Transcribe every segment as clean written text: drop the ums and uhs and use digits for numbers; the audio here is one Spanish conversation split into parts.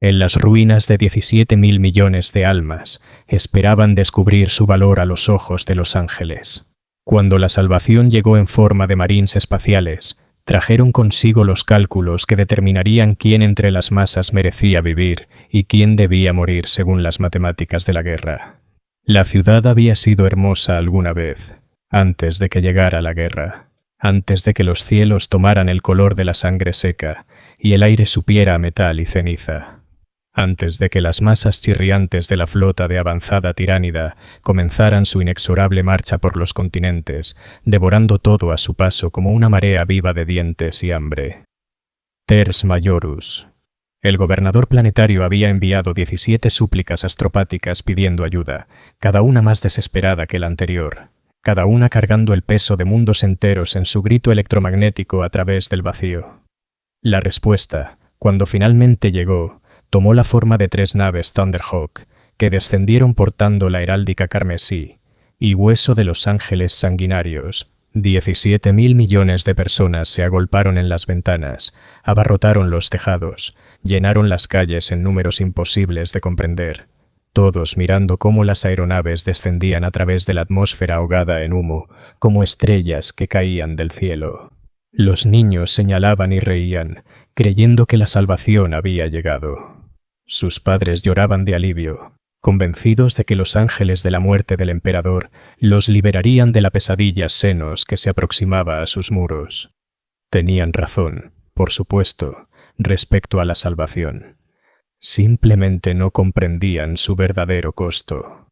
En las ruinas de 17.000 millones de almas esperaban descubrir su valor a los ojos de los ángeles. Cuando la salvación llegó en forma de marines espaciales, trajeron consigo los cálculos que determinarían quién entre las masas merecía vivir y quién debía morir según las matemáticas de la guerra. La ciudad había sido hermosa alguna vez, antes de que llegara la guerra, antes de que los cielos tomaran el color de la sangre seca y el aire supiera a metal y ceniza, antes de que las masas chirriantes de la flota de avanzada tiránida comenzaran su inexorable marcha por los continentes, devorando todo a su paso como una marea viva de dientes y hambre. Terz Majorus. El gobernador planetario había enviado 17 súplicas astropáticas pidiendo ayuda, cada una más desesperada que la anterior, cada una cargando el peso de mundos enteros en su grito electromagnético a través del vacío. La respuesta, cuando finalmente llegó, tomó la forma de 3 naves Thunderhawk, que descendieron portando la heráldica carmesí y hueso de los ángeles sanguinarios. 17.000 millones de personas se agolparon en las ventanas, abarrotaron los tejados, llenaron las calles en números imposibles de comprender, todos mirando cómo las aeronaves descendían a través de la atmósfera ahogada en humo, como estrellas que caían del cielo. Los niños señalaban y reían, creyendo que la salvación había llegado. Sus padres lloraban de alivio, convencidos de que los ángeles de la muerte del emperador los liberarían de la pesadilla senos que se aproximaba a sus muros. Tenían razón, por supuesto, respecto a la salvación. Simplemente no comprendían su verdadero costo.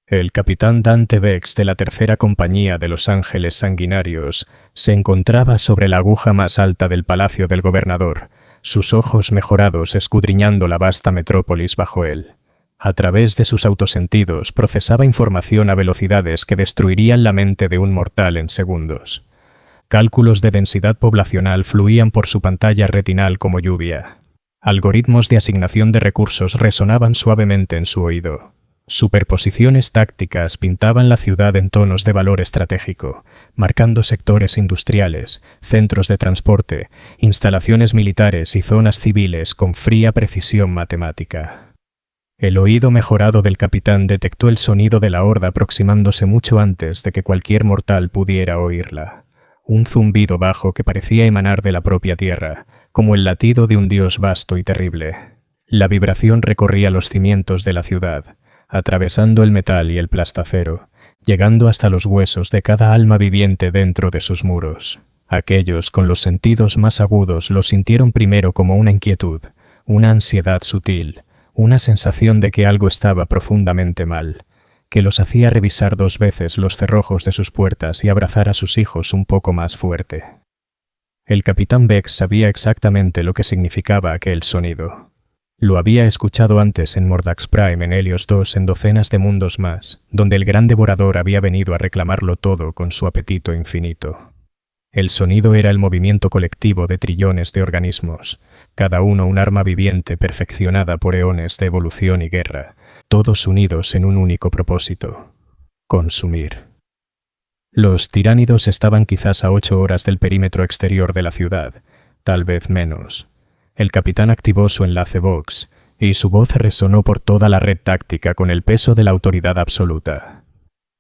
El capitán Dante Vex de la tercera compañía de los Ángeles Sanguinarios se encontraba sobre la aguja más alta del palacio del gobernador, sus ojos mejorados escudriñando la vasta metrópolis bajo él. A través de sus autosentidos procesaba información a velocidades que destruirían la mente de un mortal en segundos. Cálculos de densidad poblacional fluían por su pantalla retinal como lluvia. Algoritmos de asignación de recursos resonaban suavemente en su oído. Superposiciones tácticas pintaban la ciudad en tonos de valor estratégico, marcando sectores industriales, centros de transporte, instalaciones militares y zonas civiles con fría precisión matemática. El oído mejorado del capitán detectó el sonido de la horda aproximándose mucho antes de que cualquier mortal pudiera oírla. Un zumbido bajo que parecía emanar de la propia tierra, como el latido de un dios vasto y terrible. La vibración recorría los cimientos de la ciudad, atravesando el metal y el plastacero, llegando hasta los huesos de cada alma viviente dentro de sus muros. Aquellos con los sentidos más agudos lo sintieron primero como una inquietud, una ansiedad sutil, una sensación de que algo estaba profundamente mal, que los hacía revisar 2 veces los cerrojos de sus puertas y abrazar a sus hijos un poco más fuerte. El capitán Vex sabía exactamente lo que significaba aquel sonido. Lo había escuchado antes en Mordax Prime, en Helios 2, en docenas de mundos más, donde el gran devorador había venido a reclamarlo todo con su apetito infinito. El sonido era el movimiento colectivo de trillones de organismos, cada uno un arma viviente perfeccionada por eones de evolución y guerra, todos unidos en un único propósito: consumir. Los tiránidos estaban quizás a 8 horas del perímetro exterior de la ciudad, tal vez menos. El capitán activó su enlace Vox, y su voz resonó por toda la red táctica con el peso de la autoridad absoluta.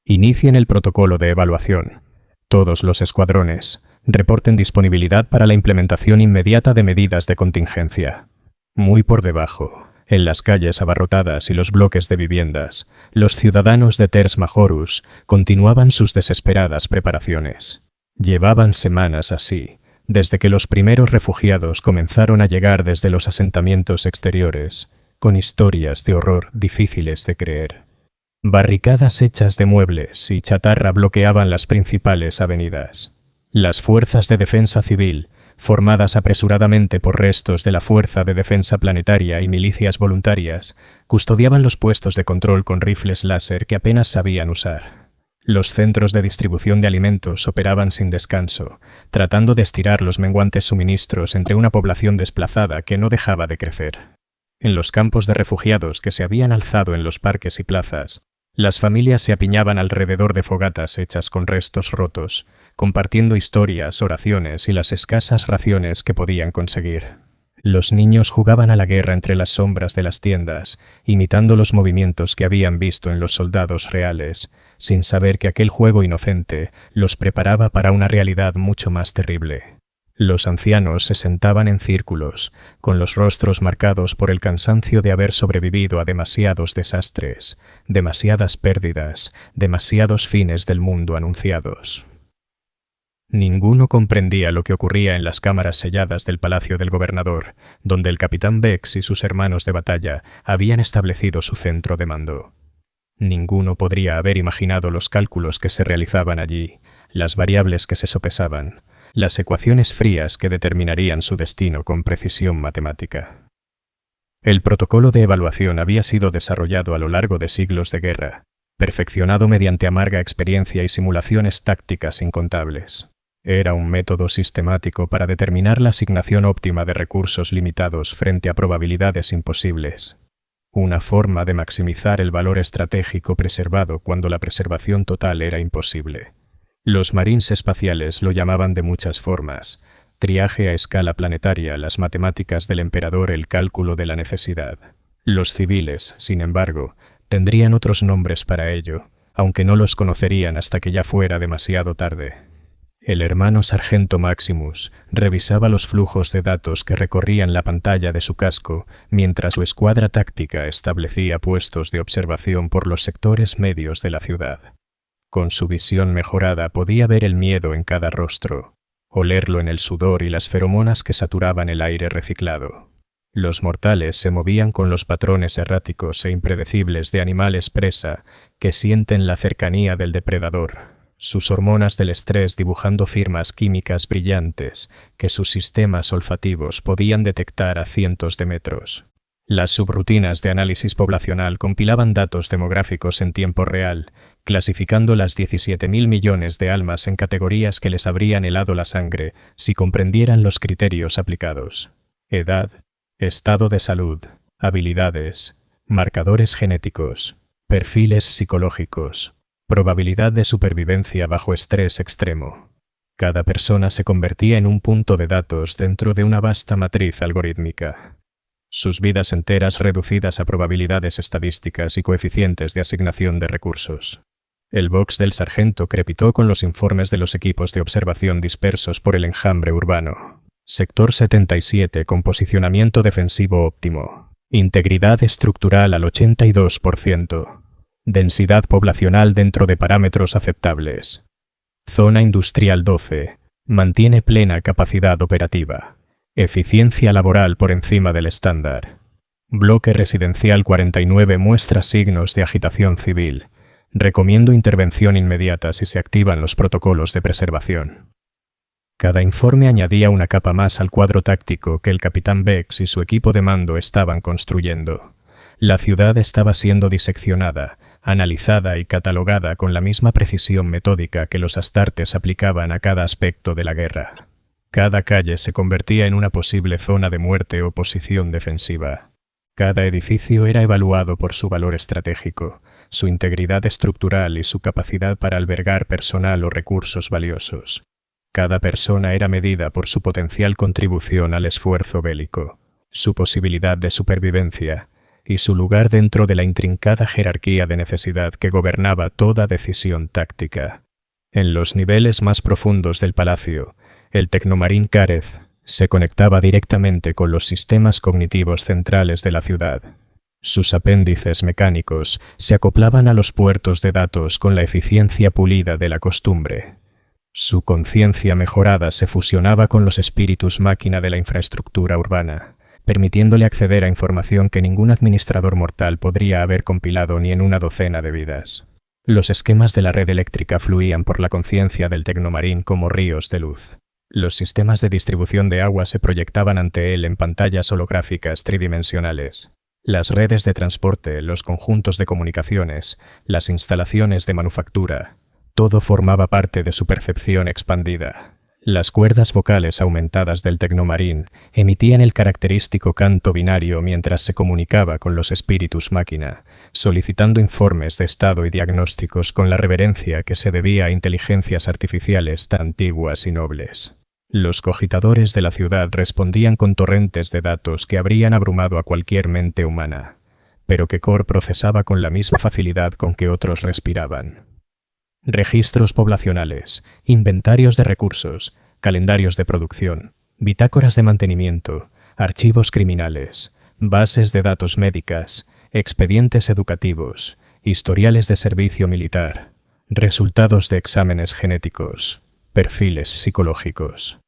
Inicien el protocolo de evaluación. Todos los escuadrones reporten disponibilidad para la implementación inmediata de medidas de contingencia. Muy por debajo, en las calles abarrotadas y los bloques de viviendas, los ciudadanos de Terz Majorus continuaban sus desesperadas preparaciones. Llevaban semanas así, desde que los primeros refugiados comenzaron a llegar desde los asentamientos exteriores, con historias de horror difíciles de creer. Barricadas hechas de muebles y chatarra bloqueaban las principales avenidas. Las fuerzas de defensa civil, formadas apresuradamente por restos de la Fuerza de Defensa Planetaria y milicias voluntarias, custodiaban los puestos de control con rifles láser que apenas sabían usar. Los centros de distribución de alimentos operaban sin descanso, tratando de estirar los menguantes suministros entre una población desplazada que no dejaba de crecer. En los campos de refugiados que se habían alzado en los parques y plazas, las familias se apiñaban alrededor de fogatas hechas con restos rotos, compartiendo historias, oraciones y las escasas raciones que podían conseguir. Los niños jugaban a la guerra entre las sombras de las tiendas, imitando los movimientos que habían visto en los soldados reales, sin saber que aquel juego inocente los preparaba para una realidad mucho más terrible. Los ancianos se sentaban en círculos, con los rostros marcados por el cansancio de haber sobrevivido a demasiados desastres, demasiadas pérdidas, demasiados fines del mundo anunciados. Ninguno comprendía lo que ocurría en las cámaras selladas del palacio del gobernador, donde el capitán Bex y sus hermanos de batalla habían establecido su centro de mando. Ninguno podría haber imaginado los cálculos que se realizaban allí, las variables que se sopesaban, las ecuaciones frías que determinarían su destino con precisión matemática. El protocolo de evaluación había sido desarrollado a lo largo de siglos de guerra, perfeccionado mediante amarga experiencia y simulaciones tácticas incontables. Era un método sistemático para determinar la asignación óptima de recursos limitados frente a probabilidades imposibles. Una forma de maximizar el valor estratégico preservado cuando la preservación total era imposible. Los marines espaciales lo llamaban de muchas formas: triaje a escala planetaria, las matemáticas del emperador, el cálculo de la necesidad. Los civiles, sin embargo, tendrían otros nombres para ello, aunque no los conocerían hasta que ya fuera demasiado tarde. El hermano sargento Maximus revisaba los flujos de datos que recorrían la pantalla de su casco mientras su escuadra táctica establecía puestos de observación por los sectores medios de la ciudad. Con su visión mejorada podía ver el miedo en cada rostro, olerlo en el sudor y las feromonas que saturaban el aire reciclado. Los mortales se movían con los patrones erráticos e impredecibles de animales presa que sienten la cercanía del depredador, sus hormonas del estrés dibujando firmas químicas brillantes que sus sistemas olfativos podían detectar a cientos de metros. Las subrutinas de análisis poblacional compilaban datos demográficos en tiempo real, clasificando las 17.000 millones de almas en categorías que les habrían helado la sangre si comprendieran los criterios aplicados: edad, estado de salud, habilidades, marcadores genéticos, perfiles psicológicos, probabilidad de supervivencia bajo estrés extremo. Cada persona se convertía en un punto de datos dentro de una vasta matriz algorítmica. Sus vidas enteras reducidas a probabilidades estadísticas y coeficientes de asignación de recursos. El box del sargento crepitó con los informes de los equipos de observación dispersos por el enjambre urbano. Sector 77 con posicionamiento defensivo óptimo. Integridad estructural al 82%. Densidad poblacional dentro de parámetros aceptables. Zona industrial 12. Mantiene plena capacidad operativa. Eficiencia laboral por encima del estándar. Bloque residencial 49 muestra signos de agitación civil. Recomiendo intervención inmediata si se activan los protocolos de preservación. Cada informe añadía una capa más al cuadro táctico que el capitán Bex y su equipo de mando estaban construyendo. La ciudad estaba siendo diseccionada, analizada y catalogada con la misma precisión metódica que los astartes aplicaban a cada aspecto de la guerra. Cada calle se convertía en una posible zona de muerte o posición defensiva. Cada edificio era evaluado por su valor estratégico, su integridad estructural y su capacidad para albergar personal o recursos valiosos. Cada persona era medida por su potencial contribución al esfuerzo bélico, su posibilidad de supervivencia y su lugar dentro de la intrincada jerarquía de necesidad que gobernaba toda decisión táctica. En los niveles más profundos del palacio, el Tecnomarín Kareth se conectaba directamente con los sistemas cognitivos centrales de la ciudad. Sus apéndices mecánicos se acoplaban a los puertos de datos con la eficiencia pulida de la costumbre. Su conciencia mejorada se fusionaba con los espíritus máquina de la infraestructura urbana, permitiéndole acceder a información que ningún administrador mortal podría haber compilado ni en una docena de vidas. Los esquemas de la red eléctrica fluían por la conciencia del Tecnomarín como ríos de luz. Los sistemas de distribución de agua se proyectaban ante él en pantallas holográficas tridimensionales. Las redes de transporte, los conjuntos de comunicaciones, las instalaciones de manufactura, todo formaba parte de su percepción expandida. Las cuerdas vocales aumentadas del Tecnomarín emitían el característico canto binario mientras se comunicaba con los espíritus máquina, solicitando informes de estado y diagnósticos con la reverencia que se debía a inteligencias artificiales tan antiguas y nobles. Los cogitadores de la ciudad respondían con torrentes de datos que habrían abrumado a cualquier mente humana, pero que Core procesaba con la misma facilidad con que otros respiraban. Registros poblacionales, inventarios de recursos, calendarios de producción, bitácoras de mantenimiento, archivos criminales, bases de datos médicas, expedientes educativos, historiales de servicio militar, resultados de exámenes genéticos, perfiles psicológicos.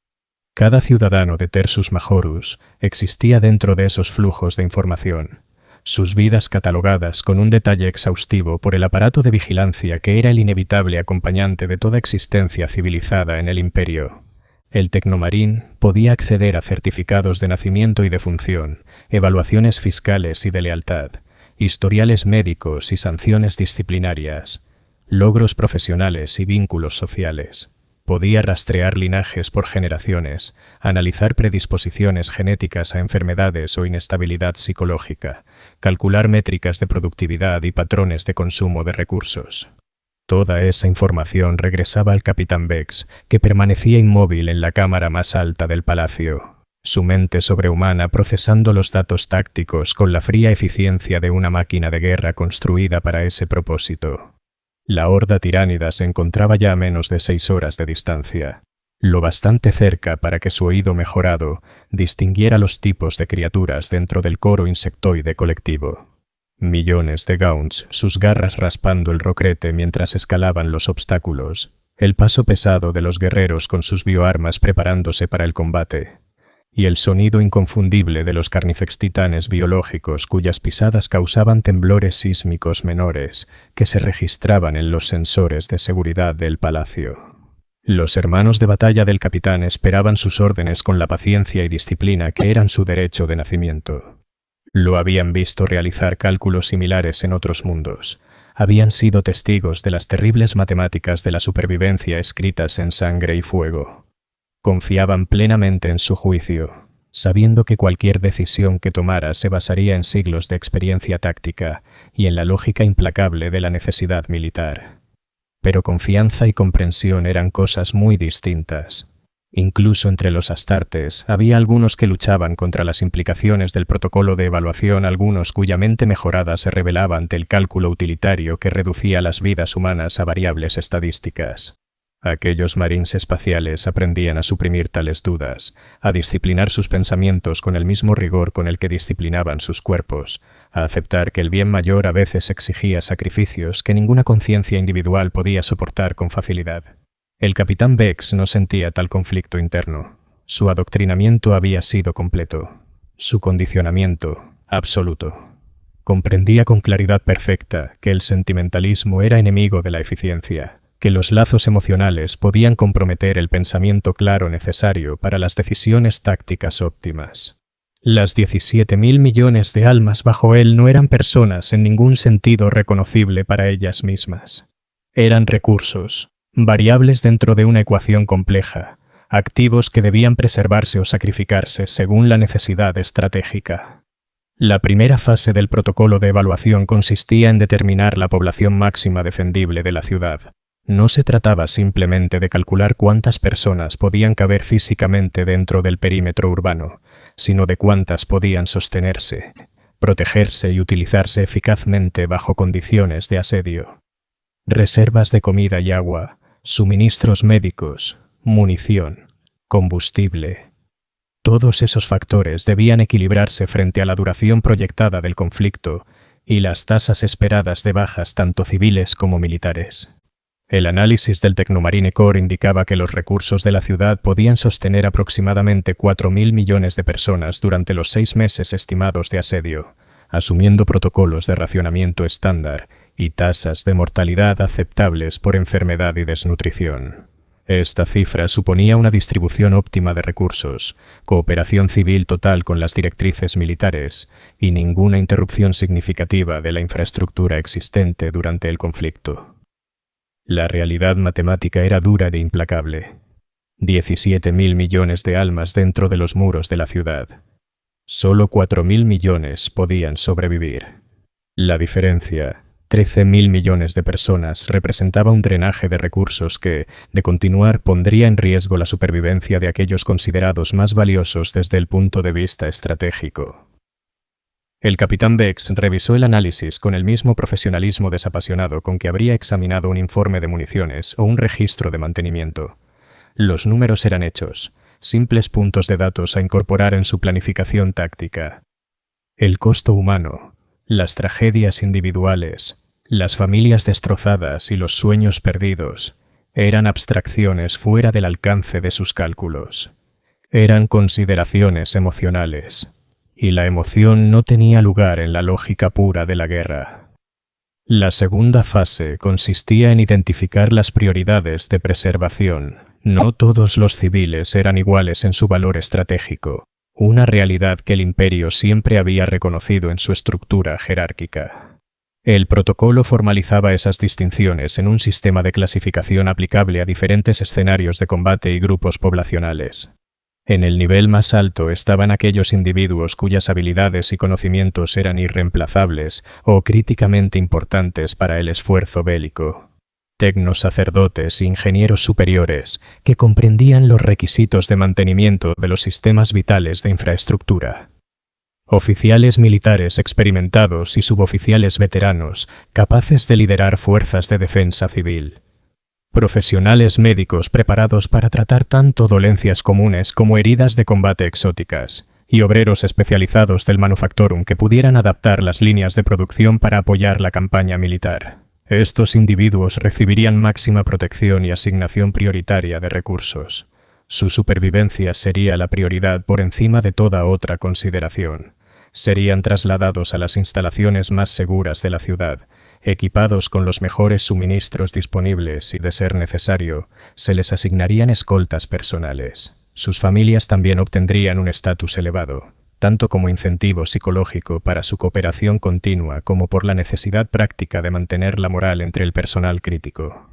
Cada ciudadano de Tersus Majorus existía dentro de esos flujos de información, sus vidas catalogadas con un detalle exhaustivo por el aparato de vigilancia que era el inevitable acompañante de toda existencia civilizada en el Imperio. El Tecnomarín podía acceder a certificados de nacimiento y defunción, evaluaciones fiscales y de lealtad, historiales médicos y sanciones disciplinarias, logros profesionales y vínculos sociales. Podía rastrear linajes por generaciones, analizar predisposiciones genéticas a enfermedades o inestabilidad psicológica, calcular métricas de productividad y patrones de consumo de recursos. Toda esa información regresaba al capitán Vex, que permanecía inmóvil en la cámara más alta del palacio, su mente sobrehumana procesando los datos tácticos con la fría eficiencia de una máquina de guerra construida para ese propósito. La horda tiránida se encontraba ya a menos de 6 horas de distancia, lo bastante cerca para que su oído mejorado distinguiera los tipos de criaturas dentro del coro insectoide colectivo. Millones de Gaunts, sus garras raspando el rocrete mientras escalaban los obstáculos, el paso pesado de los guerreros con sus bioarmas preparándose para el combate, y el sonido inconfundible de los carnifex titanes biológicos cuyas pisadas causaban temblores sísmicos menores que se registraban en los sensores de seguridad del palacio. Los hermanos de batalla del capitán esperaban sus órdenes con la paciencia y disciplina que eran su derecho de nacimiento. Lo habían visto realizar cálculos similares en otros mundos. Habían sido testigos de las terribles matemáticas de la supervivencia escritas en sangre y fuego. Confiaban plenamente en su juicio, sabiendo que cualquier decisión que tomara se basaría en siglos de experiencia táctica y en la lógica implacable de la necesidad militar. Pero confianza y comprensión eran cosas muy distintas. Incluso entre los astartes había algunos que luchaban contra las implicaciones del protocolo de evaluación, algunos cuya mente mejorada se rebelaba ante el cálculo utilitario que reducía las vidas humanas a variables estadísticas. Aquellos marines espaciales aprendían a suprimir tales dudas, a disciplinar sus pensamientos con el mismo rigor con el que disciplinaban sus cuerpos, a aceptar que el bien mayor a veces exigía sacrificios que ninguna conciencia individual podía soportar con facilidad. El capitán Vex no sentía tal conflicto interno. Su adoctrinamiento había sido completo. Su condicionamiento, absoluto. Comprendía con claridad perfecta que el sentimentalismo era enemigo de la eficiencia, que los lazos emocionales podían comprometer el pensamiento claro necesario para las decisiones tácticas óptimas. Las 17.000 millones de almas bajo él no eran personas en ningún sentido reconocible para ellas mismas. Eran recursos, variables dentro de una ecuación compleja, activos que debían preservarse o sacrificarse según la necesidad estratégica. La primera fase del protocolo de evaluación consistía en determinar la población máxima defendible de la ciudad. No se trataba simplemente de calcular cuántas personas podían caber físicamente dentro del perímetro urbano, sino de cuántas podían sostenerse, protegerse y utilizarse eficazmente bajo condiciones de asedio. Reservas de comida y agua, suministros médicos, munición, combustible. Todos esos factores debían equilibrarse frente a la duración proyectada del conflicto y las tasas esperadas de bajas tanto civiles como militares. El análisis del Tecnomarine Core indicaba que los recursos de la ciudad podían sostener aproximadamente 4.000 millones de personas durante los 6 meses estimados de asedio, asumiendo protocolos de racionamiento estándar y tasas de mortalidad aceptables por enfermedad y desnutrición. Esta cifra suponía una distribución óptima de recursos, cooperación civil total con las directrices militares y ninguna interrupción significativa de la infraestructura existente durante el conflicto. La realidad matemática era dura e implacable. 17.000 millones de almas dentro de los muros de la ciudad. Solo 4.000 millones podían sobrevivir. La diferencia, 13.000 millones de personas representaba un drenaje de recursos que, de continuar, pondría en riesgo la supervivencia de aquellos considerados más valiosos desde el punto de vista estratégico. El capitán Bex revisó el análisis con el mismo profesionalismo desapasionado con que habría examinado un informe de municiones o un registro de mantenimiento. Los números eran hechos, simples puntos de datos a incorporar en su planificación táctica. El costo humano, las tragedias individuales, las familias destrozadas y los sueños perdidos eran abstracciones fuera del alcance de sus cálculos. Eran consideraciones emocionales, y la emoción no tenía lugar en la lógica pura de la guerra. La segunda fase consistía en identificar las prioridades de preservación. No todos los civiles eran iguales en su valor estratégico, una realidad que el imperio siempre había reconocido en su estructura jerárquica. El protocolo formalizaba esas distinciones en un sistema de clasificación aplicable a diferentes escenarios de combate y grupos poblacionales. En el nivel más alto estaban aquellos individuos cuyas habilidades y conocimientos eran irreemplazables o críticamente importantes para el esfuerzo bélico. Tecnosacerdotes e ingenieros superiores que comprendían los requisitos de mantenimiento de los sistemas vitales de infraestructura. Oficiales militares experimentados y suboficiales veteranos capaces de liderar fuerzas de defensa civil. Profesionales médicos preparados para tratar tanto dolencias comunes como heridas de combate exóticas, y obreros especializados del manufactorum que pudieran adaptar las líneas de producción para apoyar la campaña militar. Estos individuos recibirían máxima protección y asignación prioritaria de recursos. Su supervivencia sería la prioridad por encima de toda otra consideración. Serían trasladados a las instalaciones más seguras de la ciudad, equipados con los mejores suministros disponibles y, de ser necesario, se les asignarían escoltas personales. Sus familias también obtendrían un estatus elevado, tanto como incentivo psicológico para su cooperación continua como por la necesidad práctica de mantener la moral entre el personal crítico.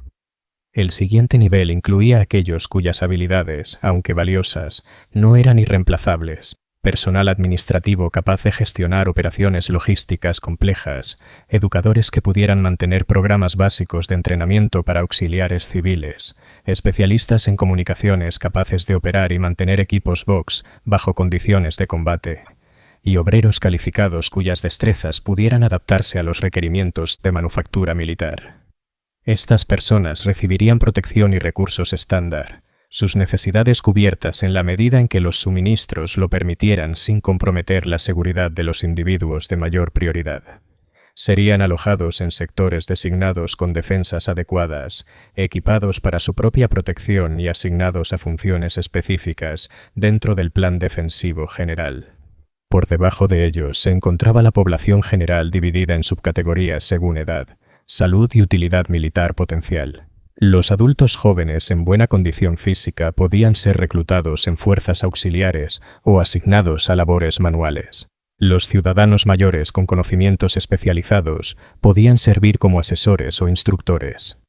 El siguiente nivel incluía a aquellos cuyas habilidades, aunque valiosas, no eran irreemplazables. Personal administrativo capaz de gestionar operaciones logísticas complejas, educadores que pudieran mantener programas básicos de entrenamiento para auxiliares civiles, especialistas en comunicaciones capaces de operar y mantener equipos Vox bajo condiciones de combate, y obreros calificados cuyas destrezas pudieran adaptarse a los requerimientos de manufactura militar. Estas personas recibirían protección y recursos estándar, sus necesidades cubiertas en la medida en que los suministros lo permitieran sin comprometer la seguridad de los individuos de mayor prioridad. Serían alojados en sectores designados con defensas adecuadas, equipados para su propia protección y asignados a funciones específicas dentro del plan defensivo general. Por debajo de ellos se encontraba la población general dividida en subcategorías según edad, salud y utilidad militar potencial. Los adultos jóvenes en buena condición física podían ser reclutados en fuerzas auxiliares o asignados a labores manuales. Los ciudadanos mayores con conocimientos especializados podían servir como asesores o instructores.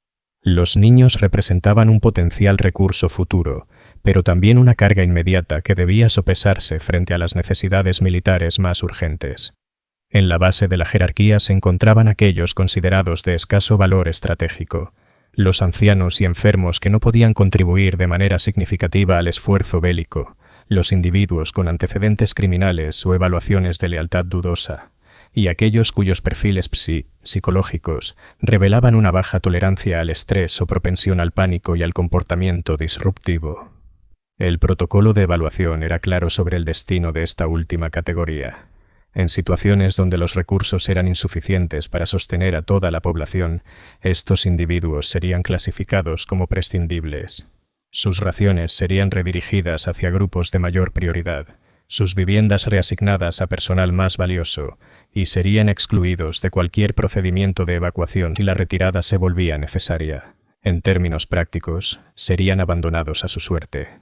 Los niños representaban un potencial recurso futuro, pero también una carga inmediata que debía sopesarse frente a las necesidades militares más urgentes. En la base de la jerarquía se encontraban aquellos considerados de escaso valor estratégico, los ancianos y enfermos que no podían contribuir de manera significativa al esfuerzo bélico, los individuos con antecedentes criminales o evaluaciones de lealtad dudosa, y aquellos cuyos perfiles psicológicos revelaban una baja tolerancia al estrés o propensión al pánico y al comportamiento disruptivo. El protocolo de evaluación era claro sobre el destino de esta última categoría. En situaciones donde los recursos eran insuficientes para sostener a toda la población, estos individuos serían clasificados como prescindibles. Sus raciones serían redirigidas hacia grupos de mayor prioridad, sus viviendas reasignadas a personal más valioso, y serían excluidos de cualquier procedimiento de evacuación si la retirada se volvía necesaria. En términos prácticos, serían abandonados a su suerte.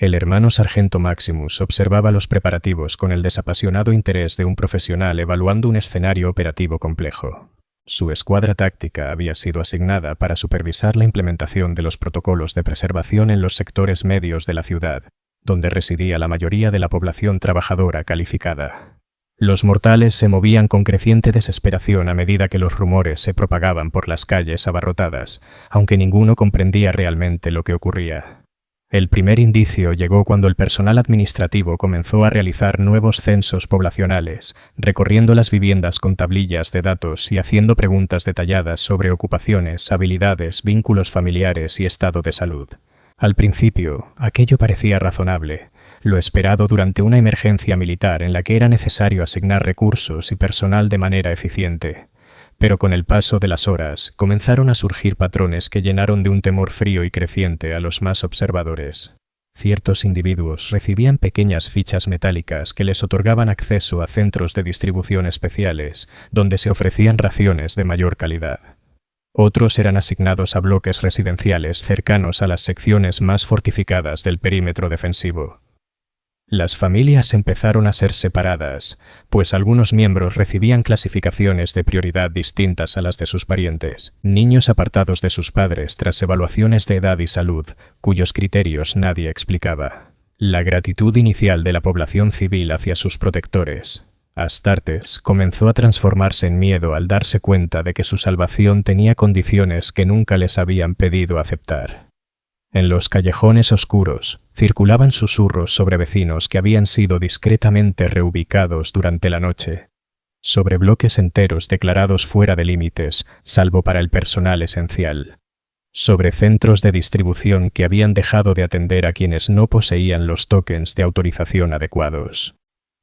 El hermano sargento Maximus observaba los preparativos con el desapasionado interés de un profesional evaluando un escenario operativo complejo. Su escuadra táctica había sido asignada para supervisar la implementación de los protocolos de preservación en los sectores medios de la ciudad, donde residía la mayoría de la población trabajadora calificada. Los mortales se movían con creciente desesperación a medida que los rumores se propagaban por las calles abarrotadas, aunque ninguno comprendía realmente lo que ocurría. El primer indicio llegó cuando el personal administrativo comenzó a realizar nuevos censos poblacionales, recorriendo las viviendas con tablillas de datos y haciendo preguntas detalladas sobre ocupaciones, habilidades, vínculos familiares y estado de salud. Al principio, aquello parecía razonable, lo esperado durante una emergencia militar en la que era necesario asignar recursos y personal de manera eficiente. Pero con el paso de las horas, comenzaron a surgir patrones que llenaron de un temor frío y creciente a los más observadores. Ciertos individuos recibían pequeñas fichas metálicas que les otorgaban acceso a centros de distribución especiales, donde se ofrecían raciones de mayor calidad. Otros eran asignados a bloques residenciales cercanos a las secciones más fortificadas del perímetro defensivo. Las familias empezaron a ser separadas, pues algunos miembros recibían clasificaciones de prioridad distintas a las de sus parientes. Niños apartados de sus padres tras evaluaciones de edad y salud, cuyos criterios nadie explicaba. La gratitud inicial de la población civil hacia sus protectores, Astartes, comenzó a transformarse en miedo al darse cuenta de que su salvación tenía condiciones que nunca les habían pedido aceptar. En los callejones oscuros, circulaban susurros sobre vecinos que habían sido discretamente reubicados durante la noche, sobre bloques enteros declarados fuera de límites, salvo para el personal esencial, sobre centros de distribución que habían dejado de atender a quienes no poseían los tokens de autorización adecuados.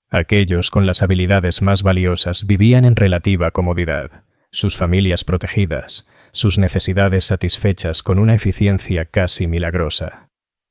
Aquellos con las habilidades más valiosas vivían en relativa comodidad, sus familias protegidas, sus necesidades satisfechas con una eficiencia casi milagrosa.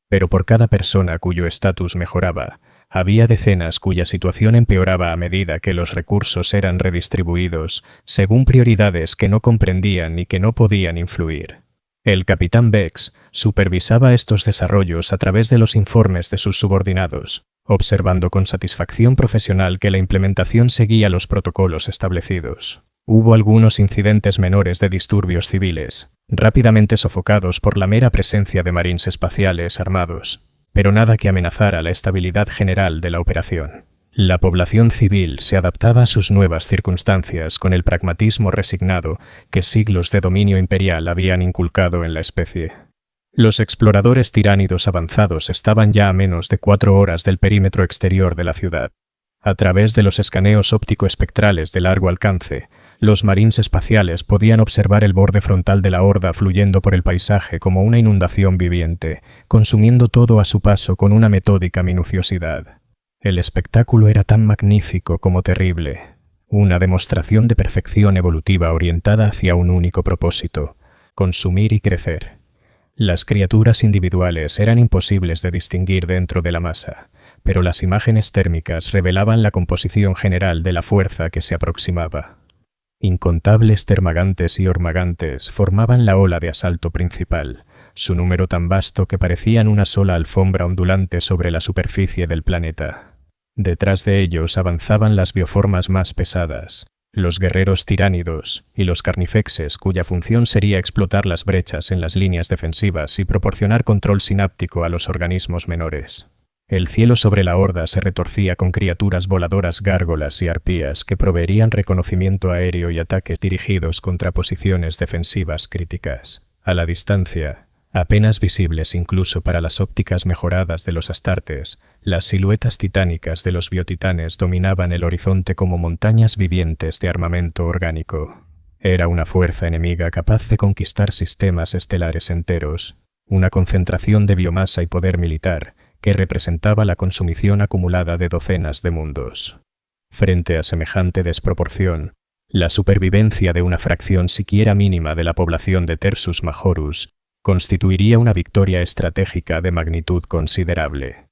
Pero por cada persona cuyo estatus mejoraba, había decenas cuya situación empeoraba a medida que los recursos eran redistribuidos según prioridades que no comprendían y que no podían influir. El capitán Bex supervisaba estos desarrollos a través de los informes de sus subordinados, observando con satisfacción profesional que la implementación seguía los protocolos establecidos. Hubo algunos incidentes menores de disturbios civiles, rápidamente sofocados por la mera presencia de marines espaciales armados, pero nada que amenazara la estabilidad general de la operación. La población civil se adaptaba a sus nuevas circunstancias con el pragmatismo resignado que siglos de dominio imperial habían inculcado en la especie. Los exploradores tiránidos avanzados estaban ya a menos de 4 horas del perímetro exterior de la ciudad. A través de los escaneos óptico-espectrales de largo alcance, los marines espaciales podían observar el borde frontal de la horda fluyendo por el paisaje como una inundación viviente, consumiendo todo a su paso con una metódica minuciosidad. El espectáculo era tan magnífico como terrible, una demostración de perfección evolutiva orientada hacia un único propósito: consumir y crecer. Las criaturas individuales eran imposibles de distinguir dentro de la masa, pero las imágenes térmicas revelaban la composición general de la fuerza que se aproximaba. Incontables termagantes y ormagantes formaban la ola de asalto principal, su número tan vasto que parecían una sola alfombra ondulante sobre la superficie del planeta. Detrás de ellos avanzaban las bioformas más pesadas, los guerreros tiránidos y los carnifexes cuya función sería explotar las brechas en las líneas defensivas y proporcionar control sináptico a los organismos menores. El cielo sobre la horda se retorcía con criaturas voladoras, gárgolas y arpías que proveerían reconocimiento aéreo y ataques dirigidos contra posiciones defensivas críticas. A la distancia, apenas visibles incluso para las ópticas mejoradas de los Astartes, las siluetas titánicas de los biotitanes dominaban el horizonte como montañas vivientes de armamento orgánico. Era una fuerza enemiga capaz de conquistar sistemas estelares enteros, una concentración de biomasa y poder militar que representaba la consumición acumulada de docenas de mundos. Frente a semejante desproporción, la supervivencia de una fracción siquiera mínima de la población de Tersus Majorus constituiría una victoria estratégica de magnitud considerable.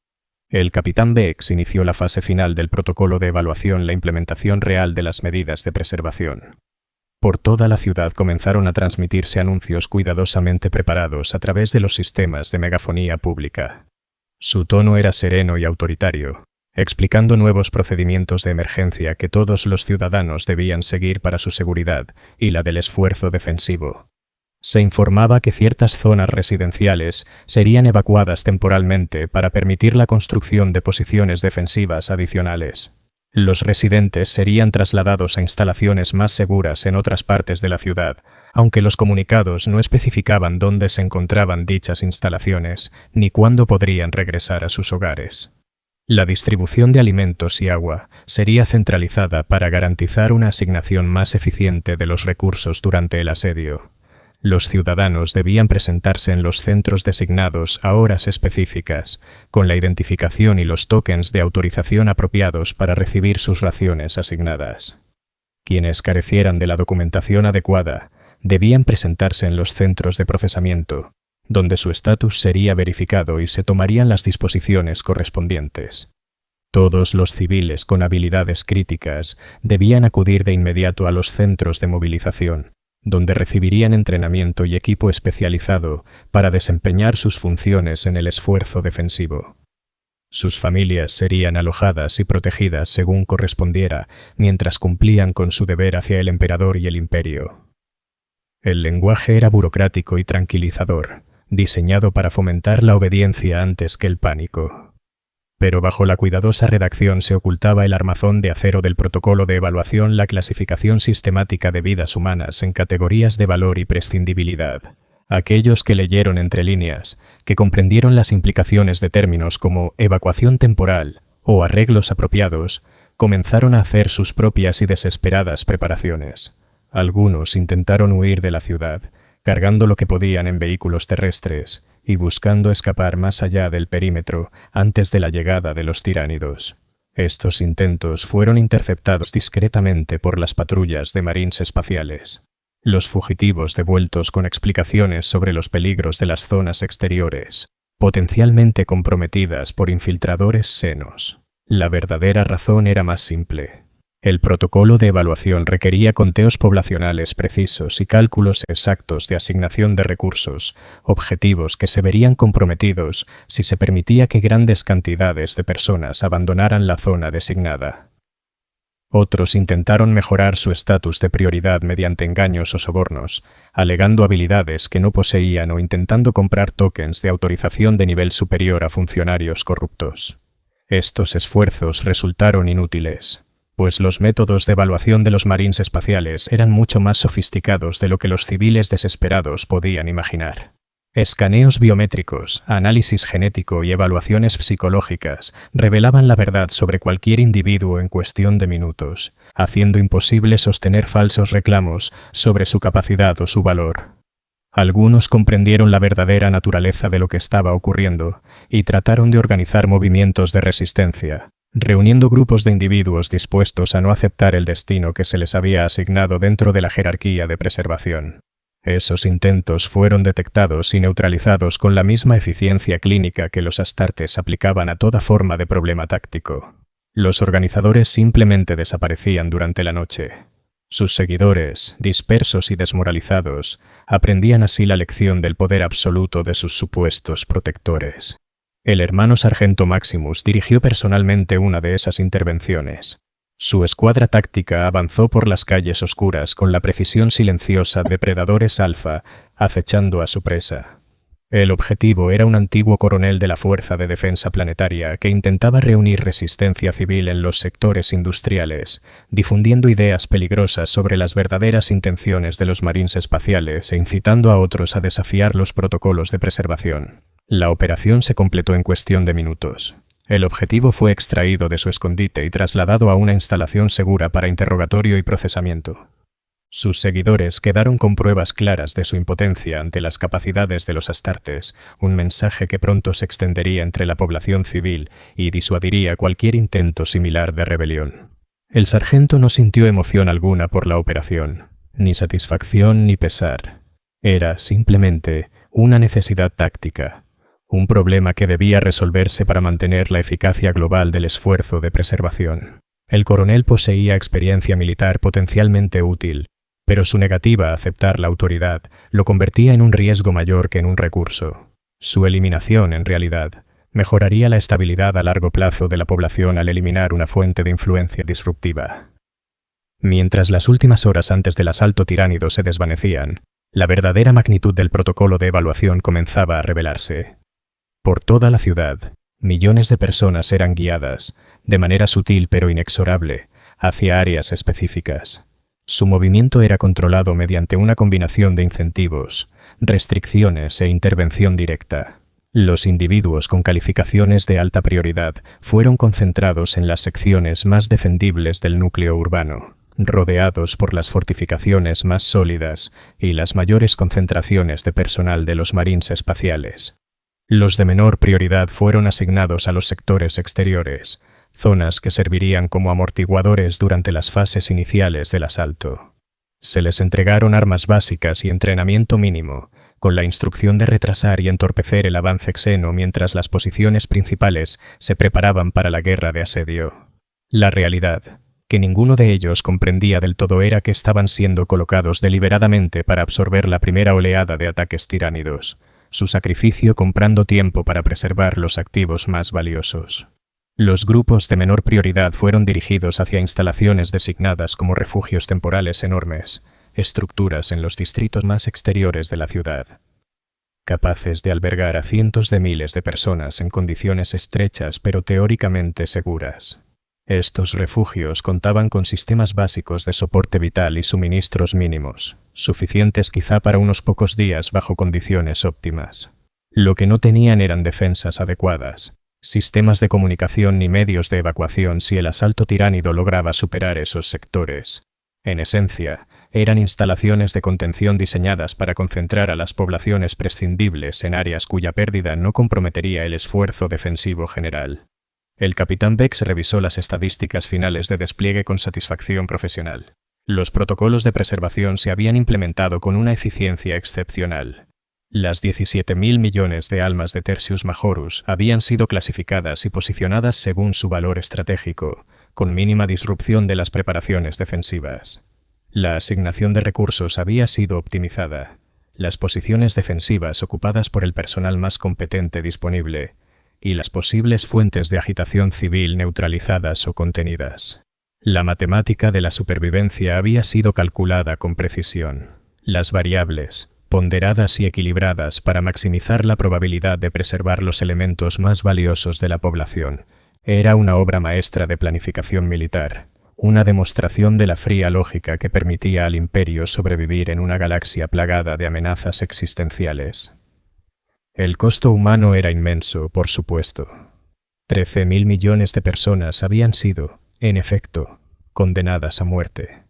El capitán Bex inició la fase final del protocolo de evaluación, la implementación real de las medidas de preservación. Por toda la ciudad comenzaron a transmitirse anuncios cuidadosamente preparados a través de los sistemas de megafonía pública. Su tono era sereno y autoritario, explicando nuevos procedimientos de emergencia que todos los ciudadanos debían seguir para su seguridad y la del esfuerzo defensivo. Se informaba que ciertas zonas residenciales serían evacuadas temporalmente para permitir la construcción de posiciones defensivas adicionales. Los residentes serían trasladados a instalaciones más seguras en otras partes de la ciudad, aunque los comunicados no especificaban dónde se encontraban dichas instalaciones ni cuándo podrían regresar a sus hogares. La distribución de alimentos y agua sería centralizada para garantizar una asignación más eficiente de los recursos durante el asedio. Los ciudadanos debían presentarse en los centros designados a horas específicas, con la identificación y los tokens de autorización apropiados para recibir sus raciones asignadas. Quienes carecieran de la documentación adecuada debían presentarse en los centros de procesamiento, donde su estatus sería verificado y se tomarían las disposiciones correspondientes. Todos los civiles con habilidades críticas debían acudir de inmediato a los centros de movilización, donde recibirían entrenamiento y equipo especializado para desempeñar sus funciones en el esfuerzo defensivo. Sus familias serían alojadas y protegidas según correspondiera, mientras cumplían con su deber hacia el emperador y el imperio. El lenguaje era burocrático y tranquilizador, diseñado para fomentar la obediencia antes que el pánico. Pero bajo la cuidadosa redacción se ocultaba el armazón de acero del protocolo de evaluación, la clasificación sistemática de vidas humanas en categorías de valor y prescindibilidad. Aquellos que leyeron entre líneas, que comprendieron las implicaciones de términos como evacuación temporal o arreglos apropiados, comenzaron a hacer sus propias y desesperadas preparaciones. Algunos intentaron huir de la ciudad, cargando lo que podían en vehículos terrestres y buscando escapar más allá del perímetro antes de la llegada de los tiránidos. Estos intentos fueron interceptados discretamente por las patrullas de marines espaciales. Los fugitivos devueltos con explicaciones sobre los peligros de las zonas exteriores, potencialmente comprometidas por infiltradores senos. La verdadera razón era más simple. El protocolo de evaluación requería conteos poblacionales precisos y cálculos exactos de asignación de recursos, objetivos que se verían comprometidos si se permitía que grandes cantidades de personas abandonaran la zona designada. Otros intentaron mejorar su estatus de prioridad mediante engaños o sobornos, alegando habilidades que no poseían o intentando comprar tokens de autorización de nivel superior a funcionarios corruptos. Estos esfuerzos resultaron inútiles, pues los métodos de evaluación de los marines espaciales eran mucho más sofisticados de lo que los civiles desesperados podían imaginar. Escaneos biométricos, análisis genético y evaluaciones psicológicas revelaban la verdad sobre cualquier individuo en cuestión de minutos, haciendo imposible sostener falsos reclamos sobre su capacidad o su valor. Algunos comprendieron la verdadera naturaleza de lo que estaba ocurriendo y trataron de organizar movimientos de resistencia, reuniendo grupos de individuos dispuestos a no aceptar el destino que se les había asignado dentro de la jerarquía de preservación. Esos intentos fueron detectados y neutralizados con la misma eficiencia clínica que los astartes aplicaban a toda forma de problema táctico. Los organizadores simplemente desaparecían durante la noche. Sus seguidores, dispersos y desmoralizados, aprendían así la lección del poder absoluto de sus supuestos protectores. El hermano sargento Maximus dirigió personalmente una de esas intervenciones. Su escuadra táctica avanzó por las calles oscuras con la precisión silenciosa de depredadores alfa, acechando a su presa. El objetivo era un antiguo coronel de la Fuerza de Defensa Planetaria que intentaba reunir resistencia civil en los sectores industriales, difundiendo ideas peligrosas sobre las verdaderas intenciones de los marines espaciales e incitando a otros a desafiar los protocolos de preservación. La operación se completó en cuestión de minutos. El objetivo fue extraído de su escondite y trasladado a una instalación segura para interrogatorio y procesamiento. Sus seguidores quedaron con pruebas claras de su impotencia ante las capacidades de los astartes, un mensaje que pronto se extendería entre la población civil y disuadiría cualquier intento similar de rebelión. El sargento no sintió emoción alguna por la operación, ni satisfacción ni pesar. Era simplemente una necesidad táctica. Un problema que debía resolverse para mantener la eficacia global del esfuerzo de preservación. El coronel poseía experiencia militar potencialmente útil, pero su negativa a aceptar la autoridad lo convertía en un riesgo mayor que en un recurso. Su eliminación, en realidad, mejoraría la estabilidad a largo plazo de la población al eliminar una fuente de influencia disruptiva. Mientras las últimas horas antes del asalto tiránido se desvanecían, la verdadera magnitud del protocolo de evaluación comenzaba a revelarse. Por toda la ciudad, Millones de personas eran guiadas, de manera sutil pero inexorable, hacia áreas específicas. Su movimiento era controlado mediante una combinación de incentivos, restricciones e intervención directa. Los individuos con calificaciones de alta prioridad fueron concentrados en las secciones más defendibles del núcleo urbano, rodeados por las fortificaciones más sólidas y las mayores concentraciones de personal de los Marines espaciales. Los de menor prioridad fueron asignados a los sectores exteriores, zonas que servirían como amortiguadores durante las fases iniciales del asalto. Se les entregaron armas básicas y entrenamiento mínimo, con la instrucción de retrasar y entorpecer el avance xeno mientras las posiciones principales se preparaban para la guerra de asedio. La realidad, que ninguno de ellos comprendía del todo, era que estaban siendo colocados deliberadamente para absorber la primera oleada de ataques tiránidos, su sacrificio comprando tiempo para preservar los activos más valiosos. Los grupos de menor prioridad fueron dirigidos hacia instalaciones designadas como refugios temporales enormes, estructuras en los distritos más exteriores de la ciudad, capaces de albergar a cientos de miles de personas en condiciones estrechas pero teóricamente seguras. Estos refugios contaban con sistemas básicos de soporte vital y suministros mínimos, suficientes quizá para unos pocos días bajo condiciones óptimas. Lo que no tenían eran defensas adecuadas, sistemas de comunicación ni medios de evacuación si el asalto tiránido lograba superar esos sectores. En esencia, eran instalaciones de contención diseñadas para concentrar a las poblaciones prescindibles en áreas cuya pérdida no comprometería el esfuerzo defensivo general. El capitán Bex revisó las estadísticas finales de despliegue con satisfacción profesional. Los protocolos de preservación se habían implementado con una eficiencia excepcional. Las 17.000 millones de almas de Tertius Majorus habían sido clasificadas y posicionadas según su valor estratégico, con mínima disrupción de las preparaciones defensivas. La asignación de recursos había sido optimizada, las posiciones defensivas ocupadas por el personal más competente disponible, y las posibles fuentes de agitación civil neutralizadas o contenidas. La matemática de la supervivencia había sido calculada con precisión. Las variables, ponderadas y equilibradas para maximizar la probabilidad de preservar los elementos más valiosos de la población, era una obra maestra de planificación militar, una demostración de la fría lógica que permitía al Imperio sobrevivir en una galaxia plagada de amenazas existenciales. El costo humano era inmenso, por supuesto. 13.000 millones de personas habían sido, en efecto, condenadas a muerte.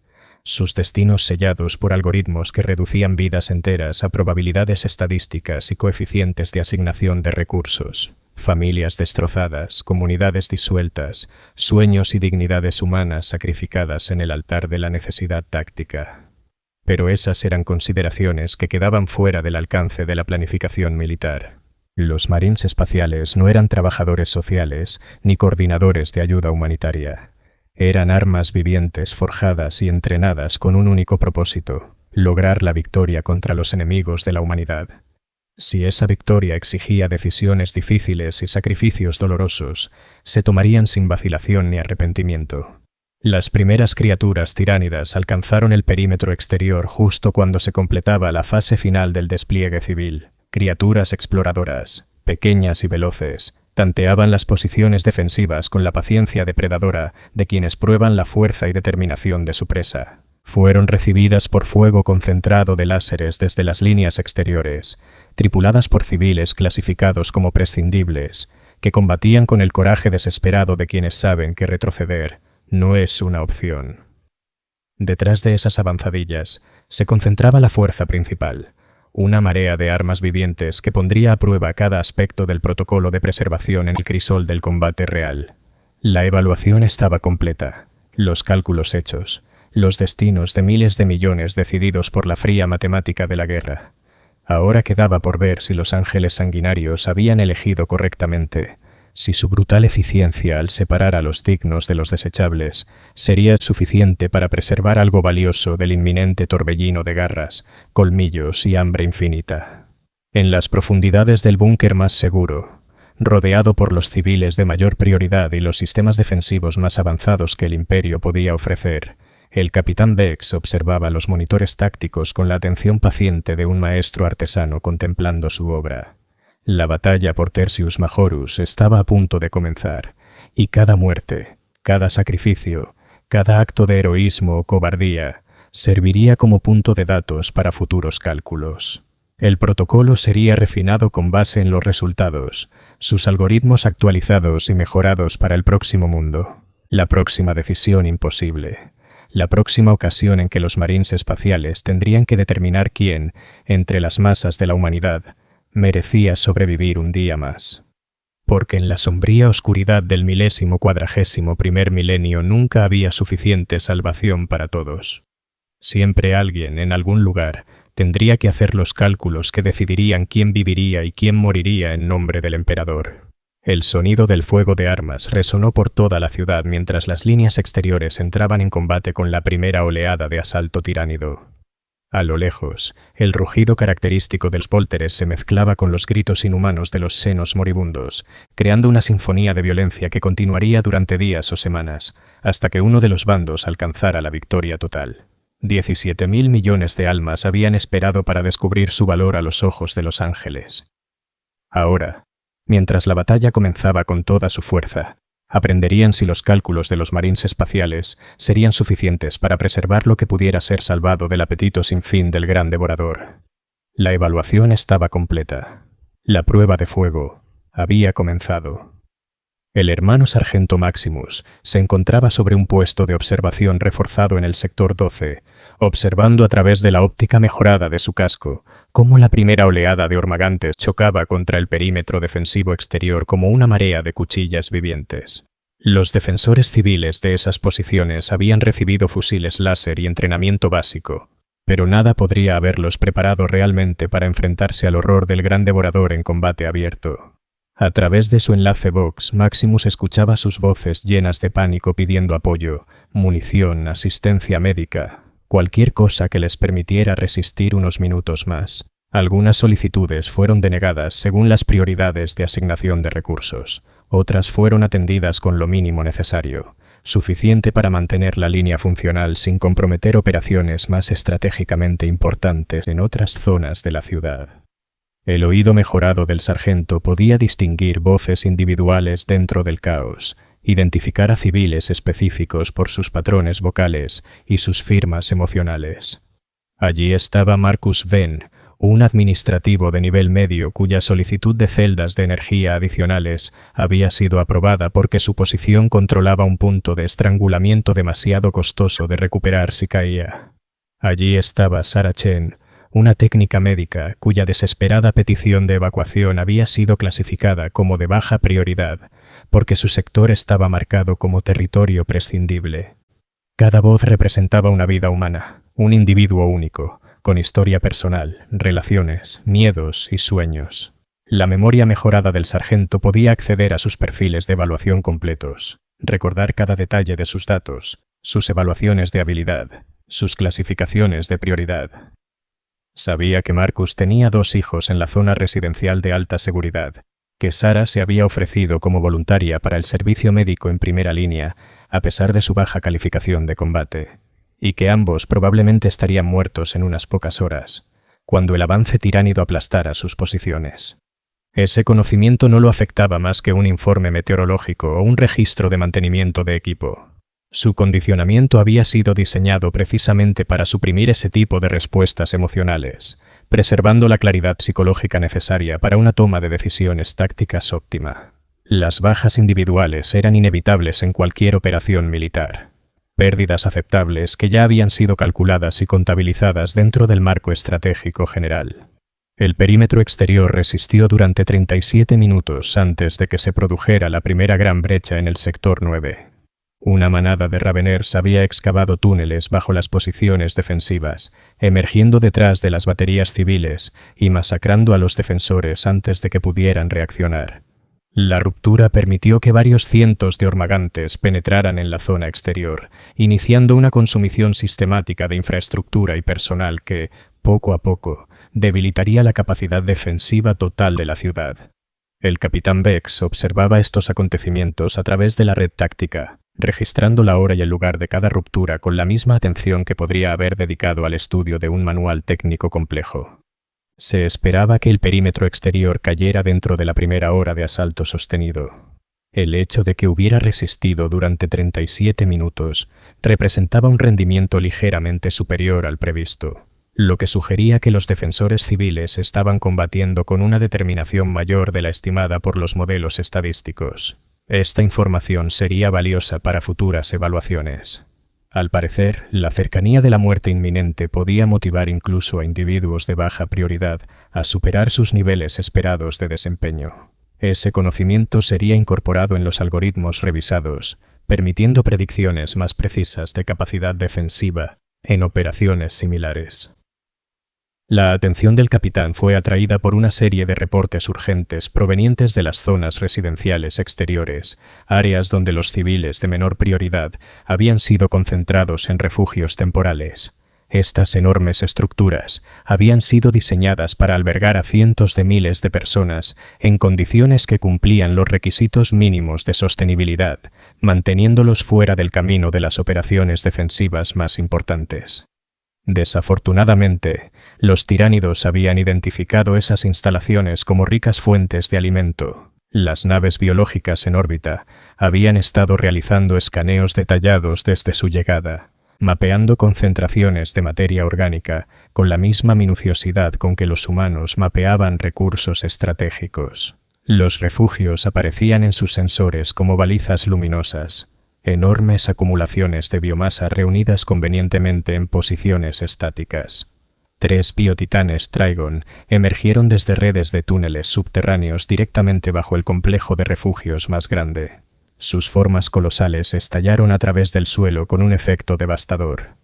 Sus destinos sellados por algoritmos que reducían vidas enteras a probabilidades estadísticas y coeficientes de asignación de recursos. Familias destrozadas, comunidades disueltas, sueños y dignidades humanas sacrificadas en el altar de la necesidad táctica. Pero esas eran consideraciones que quedaban fuera del alcance de la planificación militar. Los Marines espaciales no eran trabajadores sociales ni coordinadores de ayuda humanitaria. Eran armas vivientes forjadas y entrenadas con un único propósito: lograr la victoria contra los enemigos de la humanidad. Si esa victoria exigía decisiones difíciles y sacrificios dolorosos, se tomarían sin vacilación ni arrepentimiento. Las primeras criaturas tiránidas alcanzaron el perímetro exterior justo cuando se completaba la fase final del despliegue civil. Criaturas exploradoras, pequeñas y veloces, tanteaban las posiciones defensivas con la paciencia depredadora de quienes prueban la fuerza y determinación de su presa. Fueron recibidas por fuego concentrado de láseres desde las líneas exteriores, tripuladas por civiles clasificados como prescindibles, que combatían con el coraje desesperado de quienes saben que retroceder no es una opción. Detrás de esas avanzadillas se concentraba la fuerza principal, una marea de armas vivientes que pondría a prueba cada aspecto del protocolo de preservación en el crisol del combate real. La evaluación estaba completa, los cálculos hechos, los destinos de miles de millones decididos por la fría matemática de la guerra. Ahora quedaba por ver si los ángeles sanguinarios habían elegido correctamente, si su brutal eficiencia al separar a los dignos de los desechables sería suficiente para preservar algo valioso del inminente torbellino de garras, colmillos y hambre infinita. En las profundidades del búnker más seguro, rodeado por los civiles de mayor prioridad y los sistemas defensivos más avanzados que el Imperio podía ofrecer, el capitán Bex observaba los monitores tácticos con la atención paciente de un maestro artesano contemplando su obra. La batalla por Tertius Majorus estaba a punto de comenzar, y cada muerte, cada sacrificio, cada acto de heroísmo o cobardía serviría como punto de datos para futuros cálculos. El protocolo sería refinado con base en los resultados, sus algoritmos actualizados y mejorados para el próximo mundo, la próxima decisión imposible, la próxima ocasión en que los marines espaciales tendrían que determinar quién, entre las masas de la humanidad, merecía sobrevivir un día más. Porque en la sombría oscuridad del 1441 milenio nunca había suficiente salvación para todos. Siempre alguien, en algún lugar, tendría que hacer los cálculos que decidirían quién viviría y quién moriría en nombre del emperador. El sonido del fuego de armas resonó por toda la ciudad mientras las líneas exteriores entraban en combate con la primera oleada de asalto tiránido. A lo lejos, el rugido característico de los vólteres se mezclaba con los gritos inhumanos de los senos moribundos, creando una sinfonía de violencia que continuaría durante días o semanas, hasta que uno de los bandos alcanzara la victoria total. 17.000 millones de almas habían esperado para descubrir su valor a los ojos de los ángeles. Ahora, mientras la batalla comenzaba con toda su fuerza, aprenderían si los cálculos de los marines espaciales serían suficientes para preservar lo que pudiera ser salvado del apetito sin fin del gran devorador. La evaluación estaba completa. La prueba de fuego había comenzado. El hermano sargento Maximus se encontraba sobre un puesto de observación reforzado en el sector 12, observando a través de la óptica mejorada de su casco cómo la primera oleada de hormagantes chocaba contra el perímetro defensivo exterior como una marea de cuchillas vivientes. Los defensores civiles de esas posiciones habían recibido fusiles láser y entrenamiento básico, pero nada podría haberlos preparado realmente para enfrentarse al horror del gran devorador en combate abierto. A través de su enlace Vox, Maximus escuchaba sus voces llenas de pánico pidiendo apoyo, munición, asistencia médica, cualquier cosa que les permitiera resistir unos minutos más. Algunas solicitudes fueron denegadas según las prioridades de asignación de recursos, otras fueron atendidas con lo mínimo necesario, suficiente para mantener la línea funcional sin comprometer operaciones más estratégicamente importantes en otras zonas de la ciudad. El oído mejorado del sargento podía distinguir voces individuales dentro del caos, identificar a civiles específicos por sus patrones vocales y sus firmas emocionales. Allí estaba Marcus Venn, un administrativo de nivel medio cuya solicitud de celdas de energía adicionales había sido aprobada porque su posición controlaba un punto de estrangulamiento demasiado costoso de recuperar si caía. Allí estaba Sarah Chen, una técnica médica cuya desesperada petición de evacuación había sido clasificada como de baja prioridad, porque su sector estaba marcado como territorio prescindible. Cada voz representaba una vida humana, un individuo único, con historia personal, relaciones, miedos y sueños. La memoria mejorada del sargento podía acceder a sus perfiles de evaluación completos, recordar cada detalle de sus datos, sus evaluaciones de habilidad, sus clasificaciones de prioridad. Sabía que Marcus tenía 2 hijos en la zona residencial de alta seguridad, que Sarah se había ofrecido como voluntaria para el servicio médico en primera línea, a pesar de su baja calificación de combate, y que ambos probablemente estarían muertos en unas pocas horas, cuando el avance tiránido aplastara sus posiciones. Ese conocimiento no lo afectaba más que un informe meteorológico o un registro de mantenimiento de equipo. Su condicionamiento había sido diseñado precisamente para suprimir ese tipo de respuestas emocionales, preservando la claridad psicológica necesaria para una toma de decisiones tácticas óptima. Las bajas individuales eran inevitables en cualquier operación militar, pérdidas aceptables que ya habían sido calculadas y contabilizadas dentro del marco estratégico general. El perímetro exterior resistió durante 37 minutos antes de que se produjera la primera gran brecha en el sector 9. Una manada de Raveners había excavado túneles bajo las posiciones defensivas, emergiendo detrás de las baterías civiles y masacrando a los defensores antes de que pudieran reaccionar. La ruptura permitió que varios cientos de hormagantes penetraran en la zona exterior, iniciando una consumición sistemática de infraestructura y personal que, poco a poco, debilitaría la capacidad defensiva total de la ciudad. El capitán Vex observaba estos acontecimientos a través de la red táctica, registrando la hora y el lugar de cada ruptura con la misma atención que podría haber dedicado al estudio de un manual técnico complejo. Se esperaba que el perímetro exterior cayera dentro de la primera hora de asalto sostenido. El hecho de que hubiera resistido durante 37 minutos representaba un rendimiento ligeramente superior al previsto, lo que sugería que los defensores civiles estaban combatiendo con una determinación mayor de la estimada por los modelos estadísticos. Esta información sería valiosa para futuras evaluaciones. Al parecer, la cercanía de la muerte inminente podía motivar incluso a individuos de baja prioridad a superar sus niveles esperados de desempeño. Ese conocimiento sería incorporado en los algoritmos revisados, permitiendo predicciones más precisas de capacidad defensiva en operaciones similares. La atención del capitán fue atraída por una serie de reportes urgentes provenientes de las zonas residenciales exteriores, áreas donde los civiles de menor prioridad habían sido concentrados en refugios temporales. Estas enormes estructuras habían sido diseñadas para albergar a cientos de miles de personas en condiciones que cumplían los requisitos mínimos de sostenibilidad, manteniéndolos fuera del camino de las operaciones defensivas más importantes. Desafortunadamente, los tiránidos habían identificado esas instalaciones como ricas fuentes de alimento. Las naves biológicas en órbita habían estado realizando escaneos detallados desde su llegada, mapeando concentraciones de materia orgánica con la misma minuciosidad con que los humanos mapeaban recursos estratégicos. Los refugios aparecían en sus sensores como balizas luminosas, enormes acumulaciones de biomasa reunidas convenientemente en posiciones estáticas. 3 biotitanes Trigon emergieron desde redes de túneles subterráneos directamente bajo el complejo de refugios más grande. Sus formas colosales estallaron a través del suelo con un efecto devastador.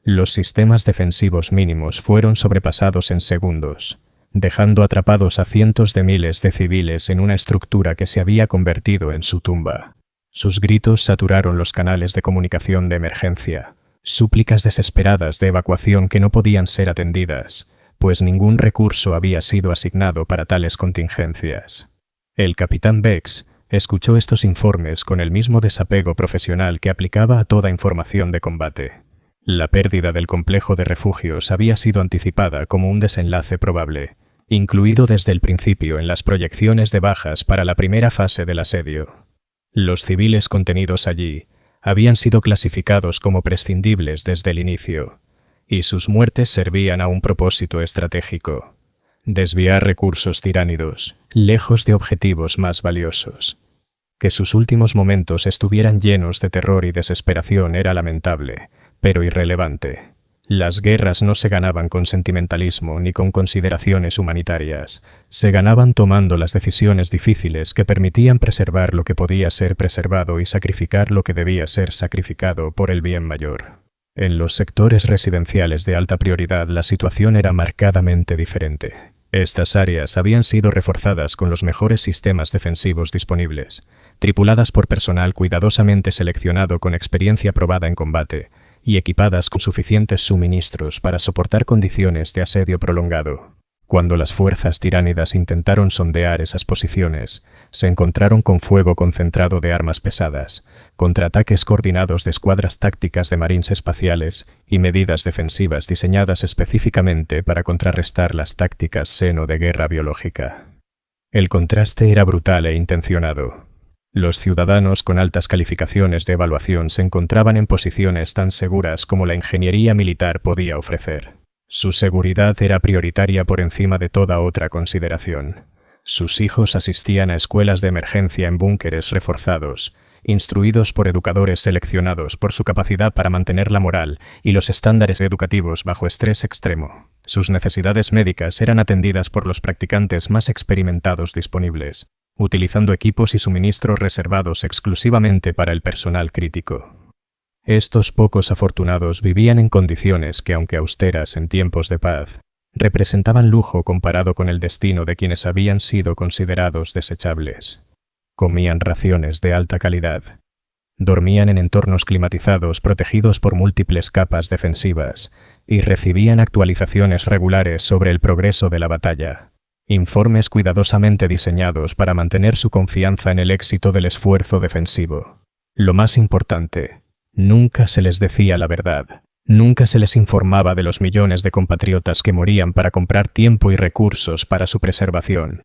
Los sistemas defensivos mínimos fueron sobrepasados en segundos, dejando atrapados a cientos de miles de civiles en una estructura que se había convertido en su tumba. Sus gritos saturaron los canales de comunicación de emergencia, súplicas desesperadas de evacuación que no podían ser atendidas, pues ningún recurso había sido asignado para tales contingencias. El capitán Bex escuchó estos informes con el mismo desapego profesional que aplicaba a toda información de combate. La pérdida del complejo de refugios había sido anticipada como un desenlace probable, incluido desde el principio en las proyecciones de bajas para la primera fase del asedio. Los civiles contenidos allí habían sido clasificados como prescindibles desde el inicio, y sus muertes servían a un propósito estratégico: desviar recursos tiránidos, lejos de objetivos más valiosos. Que sus últimos momentos estuvieran llenos de terror y desesperación era lamentable, pero irrelevante. Las guerras no se ganaban con sentimentalismo ni con consideraciones humanitarias. Se ganaban tomando las decisiones difíciles que permitían preservar lo que podía ser preservado y sacrificar lo que debía ser sacrificado por el bien mayor. En los sectores residenciales de alta prioridad la situación era marcadamente diferente. Estas áreas habían sido reforzadas con los mejores sistemas defensivos disponibles, tripuladas por personal cuidadosamente seleccionado con experiencia probada en combate, y equipadas con suficientes suministros para soportar condiciones de asedio prolongado. Cuando las fuerzas tiránidas intentaron sondear esas posiciones, se encontraron con fuego concentrado de armas pesadas, contraataques coordinados de escuadras tácticas de marines espaciales y medidas defensivas diseñadas específicamente para contrarrestar las tácticas seno de guerra biológica. El contraste era brutal e intencionado. Los ciudadanos con altas calificaciones de evaluación se encontraban en posiciones tan seguras como la ingeniería militar podía ofrecer. Su seguridad era prioritaria por encima de toda otra consideración. Sus hijos asistían a escuelas de emergencia en búnkeres reforzados, instruidos por educadores seleccionados por su capacidad para mantener la moral y los estándares educativos bajo estrés extremo. Sus necesidades médicas eran atendidas por los practicantes más experimentados disponibles, utilizando equipos y suministros reservados exclusivamente para el personal crítico. Estos pocos afortunados vivían en condiciones que, aunque austeras en tiempos de paz, representaban lujo comparado con el destino de quienes habían sido considerados desechables. Comían raciones de alta calidad. Dormían en entornos climatizados protegidos por múltiples capas defensivas y recibían actualizaciones regulares sobre el progreso de la batalla. Informes cuidadosamente diseñados para mantener su confianza en el éxito del esfuerzo defensivo. Lo más importante, nunca se les decía la verdad. Nunca se les informaba de los millones de compatriotas que morían para comprar tiempo y recursos para su preservación.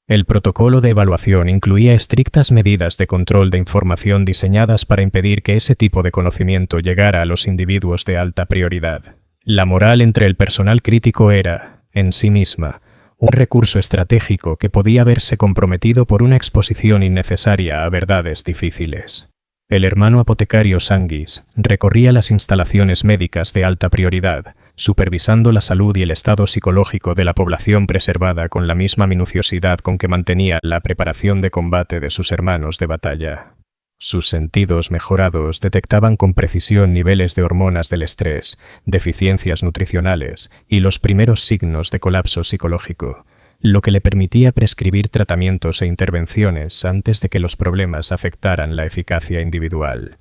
El protocolo de evaluación incluía estrictas medidas de control de información diseñadas para impedir que ese tipo de conocimiento llegara a los individuos de alta prioridad. La moral entre el personal crítico era, en sí misma, un recurso estratégico que podía verse comprometido por una exposición innecesaria a verdades difíciles. El hermano apotecario Sanguis recorría las instalaciones médicas de alta prioridad, supervisando la salud y el estado psicológico de la población preservada con la misma minuciosidad con que mantenía la preparación de combate de sus hermanos de batalla. Sus sentidos mejorados detectaban con precisión niveles de hormonas del estrés, deficiencias nutricionales y los primeros signos de colapso psicológico, lo que le permitía prescribir tratamientos e intervenciones antes de que los problemas afectaran la eficacia individual.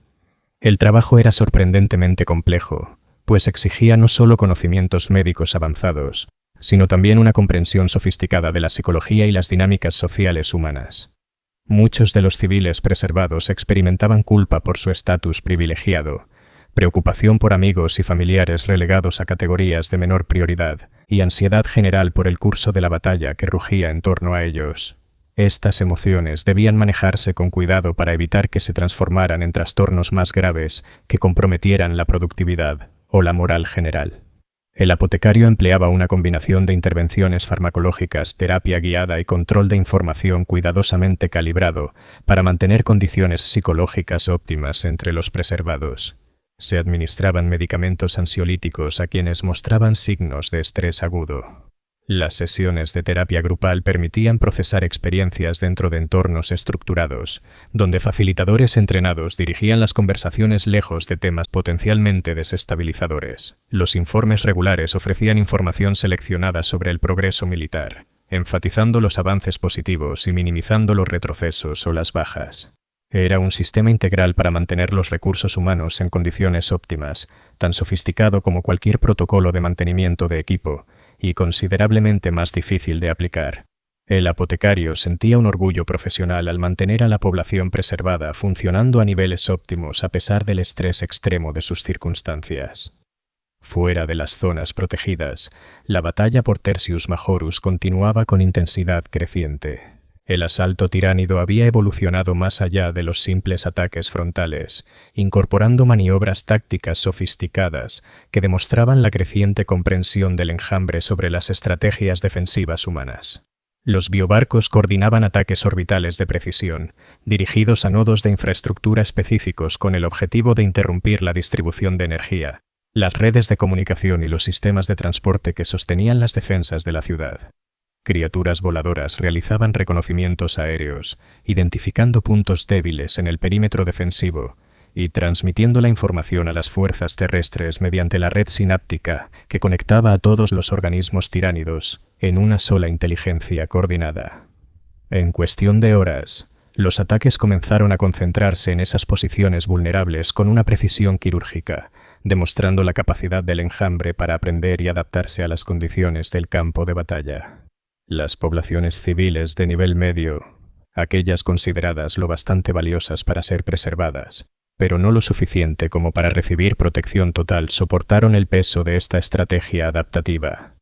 El trabajo era sorprendentemente complejo, pues exigía no solo conocimientos médicos avanzados, sino también una comprensión sofisticada de la psicología y las dinámicas sociales humanas. Muchos de los civiles preservados experimentaban culpa por su estatus privilegiado, preocupación por amigos y familiares relegados a categorías de menor prioridad y ansiedad general por el curso de la batalla que rugía en torno a ellos. Estas emociones debían manejarse con cuidado para evitar que se transformaran en trastornos más graves que comprometieran la productividad o la moral general. El apotecario empleaba una combinación de intervenciones farmacológicas, terapia guiada y control de información cuidadosamente calibrado para mantener condiciones psicológicas óptimas entre los preservados. Se administraban medicamentos ansiolíticos a quienes mostraban signos de estrés agudo. Las sesiones de terapia grupal permitían procesar experiencias dentro de entornos estructurados, donde facilitadores entrenados dirigían las conversaciones lejos de temas potencialmente desestabilizadores. Los informes regulares ofrecían información seleccionada sobre el progreso militar, enfatizando los avances positivos y minimizando los retrocesos o las bajas. Era un sistema integral para mantener los recursos humanos en condiciones óptimas, tan sofisticado como cualquier protocolo de mantenimiento de equipo, y considerablemente más difícil de aplicar. El apotecario sentía un orgullo profesional al mantener a la población preservada funcionando a niveles óptimos a pesar del estrés extremo de sus circunstancias. Fuera de las zonas protegidas, la batalla por Tertius Majorus continuaba con intensidad creciente. El asalto tiránido había evolucionado más allá de los simples ataques frontales, incorporando maniobras tácticas sofisticadas que demostraban la creciente comprensión del enjambre sobre las estrategias defensivas humanas. Los biobarcos coordinaban ataques orbitales de precisión, dirigidos a nodos de infraestructura específicos con el objetivo de interrumpir la distribución de energía, las redes de comunicación y los sistemas de transporte que sostenían las defensas de la ciudad. Criaturas voladoras realizaban reconocimientos aéreos, identificando puntos débiles en el perímetro defensivo y transmitiendo la información a las fuerzas terrestres mediante la red sináptica que conectaba a todos los organismos tiránidos en una sola inteligencia coordinada. En cuestión de horas, los ataques comenzaron a concentrarse en esas posiciones vulnerables con una precisión quirúrgica, demostrando la capacidad del enjambre para aprender y adaptarse a las condiciones del campo de batalla. Las poblaciones civiles de nivel medio, aquellas consideradas lo bastante valiosas para ser preservadas, pero no lo suficiente como para recibir protección total, soportaron el peso de esta estrategia adaptativa.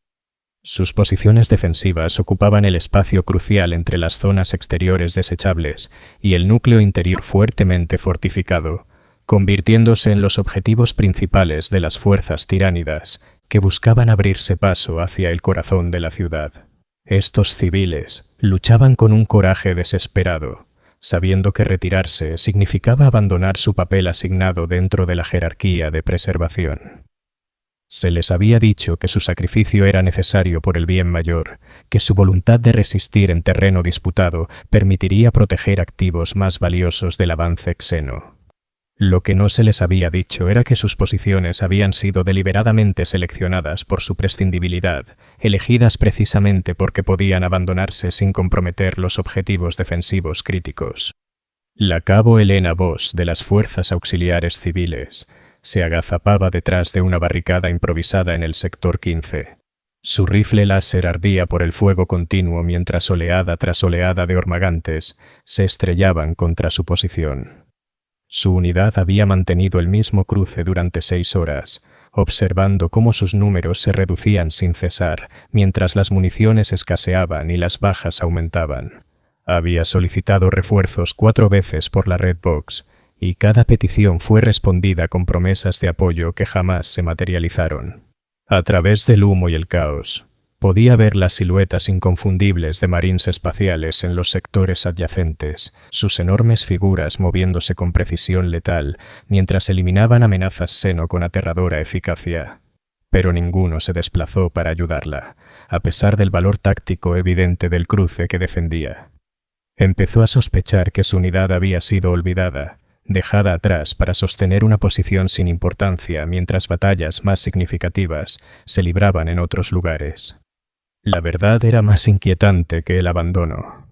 Sus posiciones defensivas ocupaban el espacio crucial entre las zonas exteriores desechables y el núcleo interior fuertemente fortificado, convirtiéndose en los objetivos principales de las fuerzas tiránidas que buscaban abrirse paso hacia el corazón de la ciudad. Estos civiles luchaban con un coraje desesperado, sabiendo que retirarse significaba abandonar su papel asignado dentro de la jerarquía de preservación. Se les había dicho que su sacrificio era necesario por el bien mayor, que su voluntad de resistir en terreno disputado permitiría proteger activos más valiosos del avance xeno. Lo que no se les había dicho era que sus posiciones habían sido deliberadamente seleccionadas por su prescindibilidad, elegidas precisamente porque podían abandonarse sin comprometer los objetivos defensivos críticos. La cabo Elena Voss de las Fuerzas Auxiliares Civiles se agazapaba detrás de una barricada improvisada en el sector 15. Su rifle láser ardía por el fuego continuo mientras oleada tras oleada de hormagantes se estrellaban contra su posición. Su unidad había mantenido el mismo cruce durante 6 horas, observando cómo sus números se reducían sin cesar, mientras las municiones escaseaban y las bajas aumentaban. Había solicitado refuerzos 4 veces por la Red Box, y cada petición fue respondida con promesas de apoyo que jamás se materializaron. A través del humo y el caos, podía ver las siluetas inconfundibles de marines espaciales en los sectores adyacentes, sus enormes figuras moviéndose con precisión letal mientras eliminaban amenazas seno con aterradora eficacia. Pero ninguno se desplazó para ayudarla, a pesar del valor táctico evidente del cruce que defendía. Empezó a sospechar que su unidad había sido olvidada, dejada atrás para sostener una posición sin importancia mientras batallas más significativas se libraban en otros lugares. La verdad era más inquietante que el abandono.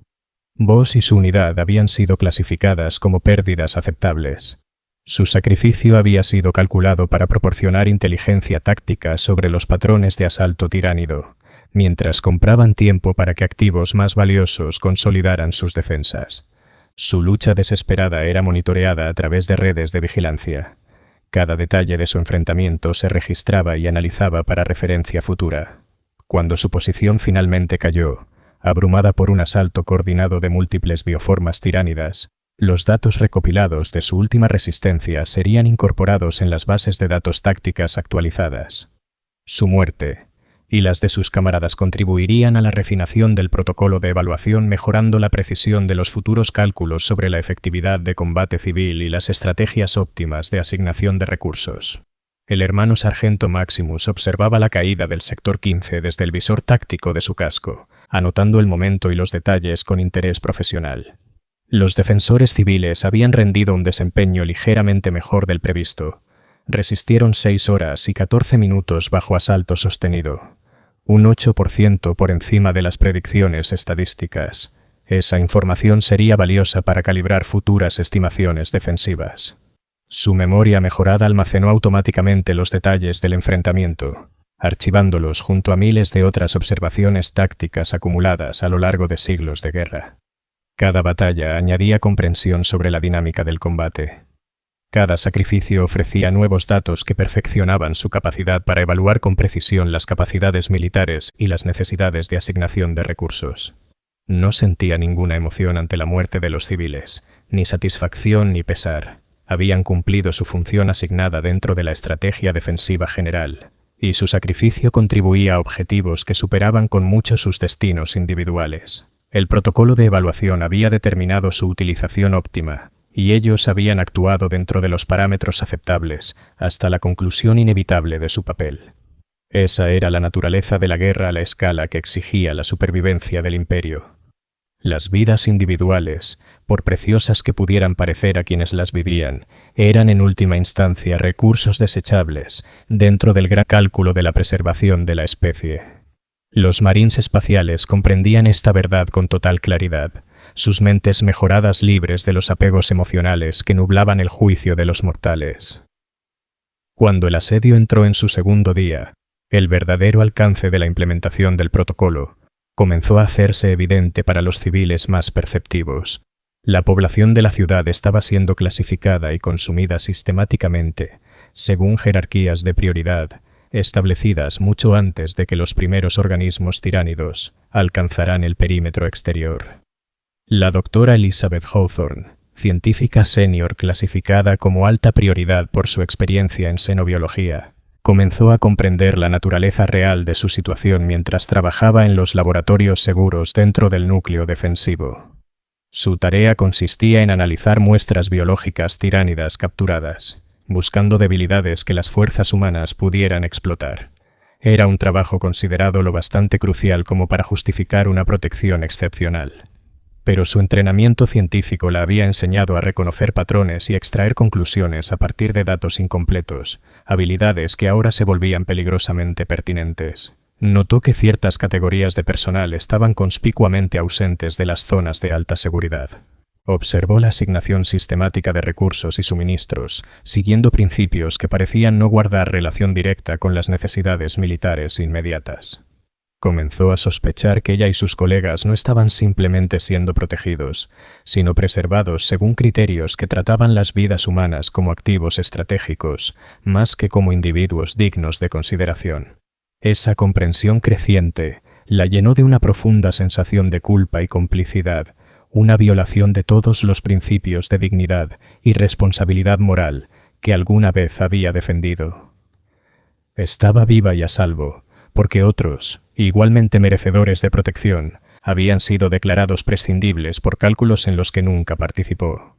Voss y su unidad habían sido clasificadas como pérdidas aceptables. Su sacrificio había sido calculado para proporcionar inteligencia táctica sobre los patrones de asalto tiránido, mientras compraban tiempo para que activos más valiosos consolidaran sus defensas. Su lucha desesperada era monitoreada a través de redes de vigilancia. Cada detalle de su enfrentamiento se registraba y analizaba para referencia futura. Cuando su posición finalmente cayó, abrumada por un asalto coordinado de múltiples bioformas tiránidas, los datos recopilados de su última resistencia serían incorporados en las bases de datos tácticas actualizadas. Su muerte y las de sus camaradas contribuirían a la refinación del protocolo de evaluación, mejorando la precisión de los futuros cálculos sobre la efectividad de combate civil y las estrategias óptimas de asignación de recursos. El hermano sargento Maximus observaba la caída del sector 15 desde el visor táctico de su casco, anotando el momento y los detalles con interés profesional. Los defensores civiles habían rendido un desempeño ligeramente mejor del previsto. Resistieron 6 horas y 14 minutos bajo asalto sostenido, un 8% por encima de las predicciones estadísticas. Esa información sería valiosa para calibrar futuras estimaciones defensivas. Su memoria mejorada almacenó automáticamente los detalles del enfrentamiento, archivándolos junto a miles de otras observaciones tácticas acumuladas a lo largo de siglos de guerra. Cada batalla añadía comprensión sobre la dinámica del combate. Cada sacrificio ofrecía nuevos datos que perfeccionaban su capacidad para evaluar con precisión las capacidades militares y las necesidades de asignación de recursos. No sentía ninguna emoción ante la muerte de los civiles, ni satisfacción ni pesar. Habían cumplido su función asignada dentro de la estrategia defensiva general, y su sacrificio contribuía a objetivos que superaban con mucho sus destinos individuales. El protocolo de evaluación había determinado su utilización óptima, y ellos habían actuado dentro de los parámetros aceptables hasta la conclusión inevitable de su papel. Esa era la naturaleza de la guerra a la escala que exigía la supervivencia del imperio. Las vidas individuales, por preciosas que pudieran parecer a quienes las vivían, eran en última instancia recursos desechables dentro del gran cálculo de la preservación de la especie. Los marines espaciales comprendían esta verdad con total claridad, sus mentes mejoradas libres de los apegos emocionales que nublaban el juicio de los mortales. Cuando el asedio entró en su segundo día, el verdadero alcance de la implementación del protocolo comenzó a hacerse evidente para los civiles más perceptivos. La población de la ciudad estaba siendo clasificada y consumida sistemáticamente, según jerarquías de prioridad, establecidas mucho antes de que los primeros organismos tiránidos alcanzaran el perímetro exterior. La doctora Elizabeth Hawthorne, científica senior clasificada como alta prioridad por su experiencia en xenobiología, comenzó a comprender la naturaleza real de su situación mientras trabajaba en los laboratorios seguros dentro del núcleo defensivo. Su tarea consistía en analizar muestras biológicas tiránidas capturadas, buscando debilidades que las fuerzas humanas pudieran explotar. Era un trabajo considerado lo bastante crucial como para justificar una protección excepcional. Pero su entrenamiento científico la había enseñado a reconocer patrones y extraer conclusiones a partir de datos incompletos, habilidades que ahora se volvían peligrosamente pertinentes. Notó que ciertas categorías de personal estaban conspicuamente ausentes de las zonas de alta seguridad. Observó la asignación sistemática de recursos y suministros, siguiendo principios que parecían no guardar relación directa con las necesidades militares inmediatas. Comenzó a sospechar que ella y sus colegas no estaban simplemente siendo protegidos, sino preservados según criterios que trataban las vidas humanas como activos estratégicos, más que como individuos dignos de consideración. Esa comprensión creciente la llenó de una profunda sensación de culpa y complicidad, una violación de todos los principios de dignidad y responsabilidad moral que alguna vez había defendido. Estaba viva y a salvo, porque otros, igualmente merecedores de protección, habían sido declarados prescindibles por cálculos en los que nunca participó.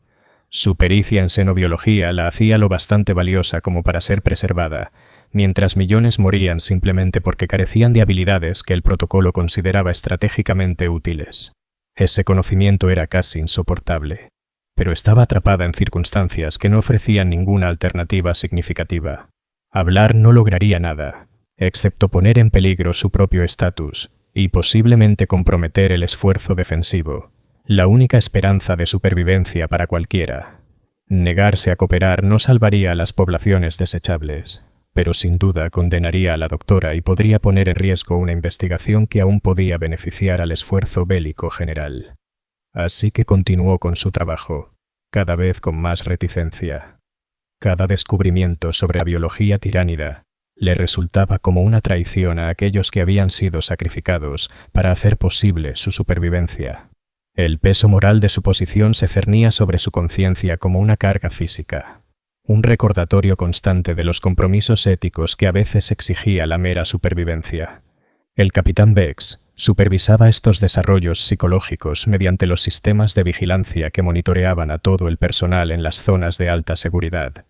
Su pericia en xenobiología la hacía lo bastante valiosa como para ser preservada, mientras millones morían simplemente porque carecían de habilidades que el protocolo consideraba estratégicamente útiles. Ese conocimiento era casi insoportable, pero estaba atrapada en circunstancias que no ofrecían ninguna alternativa significativa. Hablar no lograría nada, excepto poner en peligro su propio estatus y posiblemente comprometer el esfuerzo defensivo, la única esperanza de supervivencia para cualquiera. Negarse a cooperar no salvaría a las poblaciones desechables, pero sin duda condenaría a la doctora y podría poner en riesgo una investigación que aún podía beneficiar al esfuerzo bélico general. Así que continuó con su trabajo, cada vez con más reticencia. Cada descubrimiento sobre la biología tiránida le resultaba como una traición a aquellos que habían sido sacrificados para hacer posible su supervivencia. El peso moral de su posición se cernía sobre su conciencia como una carga física, un recordatorio constante de los compromisos éticos que a veces exigía la mera supervivencia. El capitán Bex supervisaba estos desarrollos psicológicos mediante los sistemas de vigilancia que monitoreaban a todo el personal en las zonas de alta seguridad.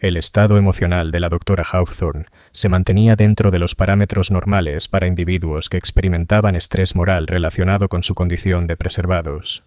El estado emocional de la doctora Hawthorne se mantenía dentro de los parámetros normales para individuos que experimentaban estrés moral relacionado con su condición de preservados.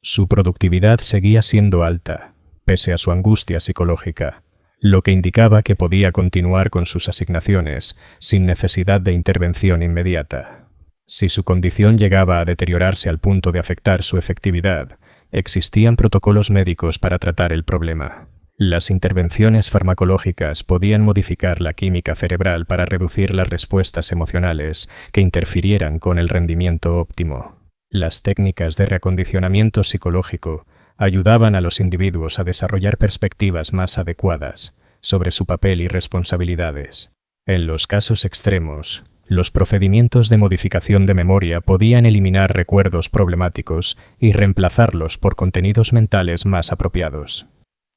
Su productividad seguía siendo alta, pese a su angustia psicológica, lo que indicaba que podía continuar con sus asignaciones sin necesidad de intervención inmediata. Si su condición llegaba a deteriorarse al punto de afectar su efectividad, existían protocolos médicos para tratar el problema. Las intervenciones farmacológicas podían modificar la química cerebral para reducir las respuestas emocionales que interfirieran con el rendimiento óptimo. Las técnicas de reacondicionamiento psicológico ayudaban a los individuos a desarrollar perspectivas más adecuadas sobre su papel y responsabilidades. En los casos extremos, los procedimientos de modificación de memoria podían eliminar recuerdos problemáticos y reemplazarlos por contenidos mentales más apropiados.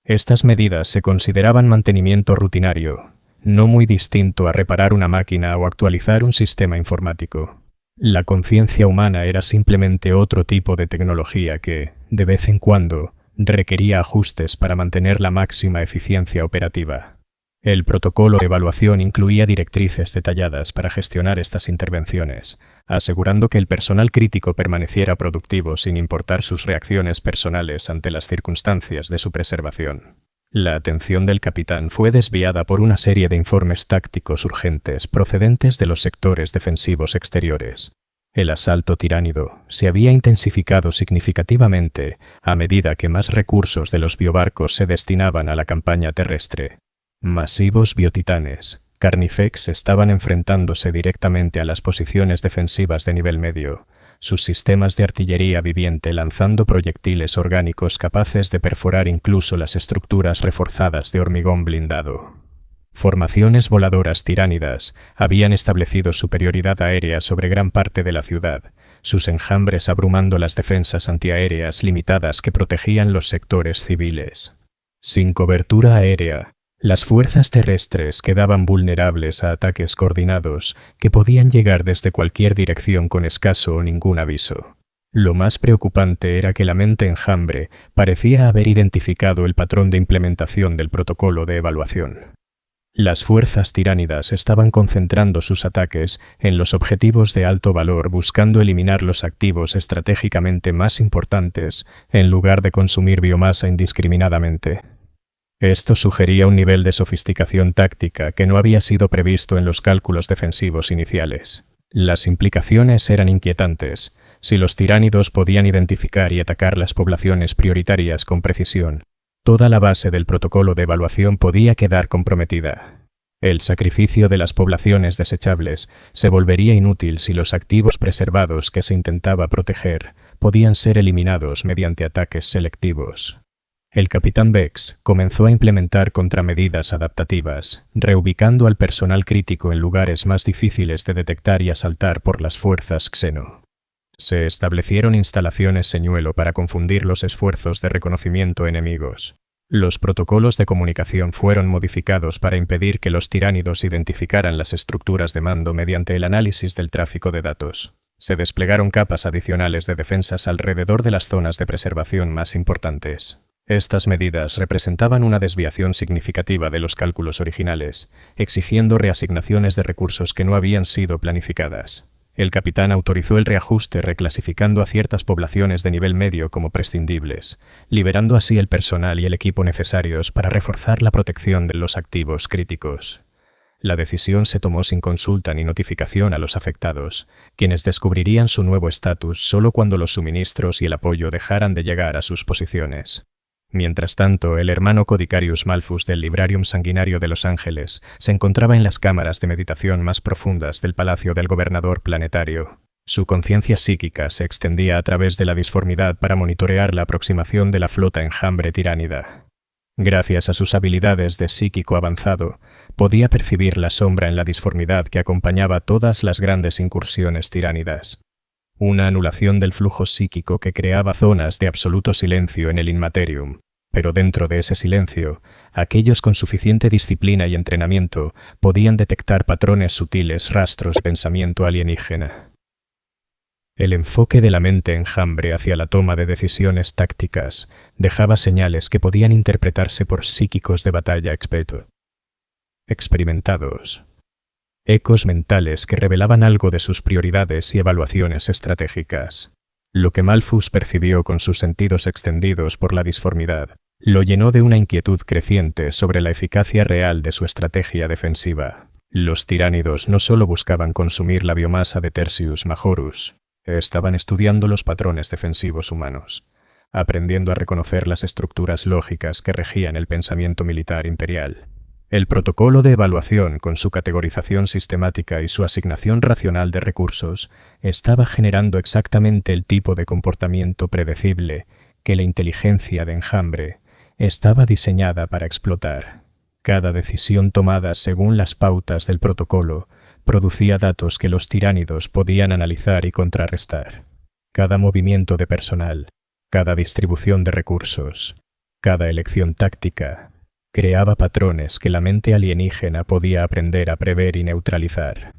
Estas medidas se consideraban mantenimiento rutinario, no muy distinto a reparar una máquina o actualizar un sistema informático. La conciencia humana era simplemente otro tipo de tecnología que, de vez en cuando, requería ajustes para mantener la máxima eficiencia operativa. El protocolo de evaluación incluía directrices detalladas para gestionar estas intervenciones, asegurando que el personal crítico permaneciera productivo sin importar sus reacciones personales ante las circunstancias de su preservación. La atención del capitán fue desviada por una serie de informes tácticos urgentes procedentes de los sectores defensivos exteriores. El asalto tiránido se había intensificado significativamente a medida que más recursos de los biobarcos se destinaban a la campaña terrestre. Masivos biotitanes, Carnifex, estaban enfrentándose directamente a las posiciones defensivas de nivel medio, sus sistemas de artillería viviente lanzando proyectiles orgánicos capaces de perforar incluso las estructuras reforzadas de hormigón blindado. Formaciones voladoras tiránidas habían establecido superioridad aérea sobre gran parte de la ciudad, sus enjambres abrumando las defensas antiaéreas limitadas que protegían los sectores civiles. Sin cobertura aérea, las fuerzas terrestres quedaban vulnerables a ataques coordinados que podían llegar desde cualquier dirección con escaso o ningún aviso. Lo más preocupante era que la mente enjambre parecía haber identificado el patrón de implementación del protocolo de evaluación. Las fuerzas tiránidas estaban concentrando sus ataques en los objetivos de alto valor buscando eliminar los activos estratégicamente más importantes en lugar de consumir biomasa indiscriminadamente. Esto sugería un nivel de sofisticación táctica que no había sido previsto en los cálculos defensivos iniciales. Las implicaciones eran inquietantes. Si los tiránidos podían identificar y atacar las poblaciones prioritarias con precisión, toda la base del protocolo de evaluación podía quedar comprometida. El sacrificio de las poblaciones desechables se volvería inútil si los activos preservados que se intentaba proteger podían ser eliminados mediante ataques selectivos. El capitán Bex comenzó a implementar contramedidas adaptativas, reubicando al personal crítico en lugares más difíciles de detectar y asaltar por las fuerzas Xeno. Se establecieron instalaciones señuelo para confundir los esfuerzos de reconocimiento enemigos. Los protocolos de comunicación fueron modificados para impedir que los tiránidos identificaran las estructuras de mando mediante el análisis del tráfico de datos. Se desplegaron capas adicionales de defensas alrededor de las zonas de preservación más importantes. Estas medidas representaban una desviación significativa de los cálculos originales, exigiendo reasignaciones de recursos que no habían sido planificadas. El capitán autorizó el reajuste reclasificando a ciertas poblaciones de nivel medio como prescindibles, liberando así el personal y el equipo necesarios para reforzar la protección de los activos críticos. La decisión se tomó sin consulta ni notificación a los afectados, quienes descubrirían su nuevo estatus solo cuando los suministros y el apoyo dejaran de llegar a sus posiciones. Mientras tanto, el hermano Codicarius Malfus del Librarium Sanguinario de Los Ángeles se encontraba en las cámaras de meditación más profundas del Palacio del Gobernador Planetario. Su conciencia psíquica se extendía a través de la disformidad para monitorear la aproximación de la flota enjambre tiránida. Gracias a sus habilidades de psíquico avanzado, podía percibir la sombra en la disformidad que acompañaba todas las grandes incursiones tiránidas. Una anulación del flujo psíquico que creaba zonas de absoluto silencio en el Inmaterium. Pero dentro de ese silencio, aquellos con suficiente disciplina y entrenamiento podían detectar patrones sutiles, rastros de pensamiento alienígena. El enfoque de la mente enjambre hacia la toma de decisiones tácticas dejaba señales que podían interpretarse por psíquicos de batalla experimentados. Ecos mentales que revelaban algo de sus prioridades y evaluaciones estratégicas. Lo que Malfus percibió con sus sentidos extendidos por la disformidad lo llenó de una inquietud creciente sobre la eficacia real de su estrategia defensiva. Los tiránidos no solo buscaban consumir la biomasa de Tertius Majorus, estaban estudiando los patrones defensivos humanos, aprendiendo a reconocer las estructuras lógicas que regían el pensamiento militar imperial. El protocolo de evaluación, con su categorización sistemática y su asignación racional de recursos, estaba generando exactamente el tipo de comportamiento predecible que la inteligencia de enjambre estaba diseñada para explotar. Cada decisión tomada según las pautas del protocolo producía datos que los tiránidos podían analizar y contrarrestar. Cada movimiento de personal, cada distribución de recursos, cada elección táctica, creaba patrones que la mente alienígena podía aprender a prever y neutralizar.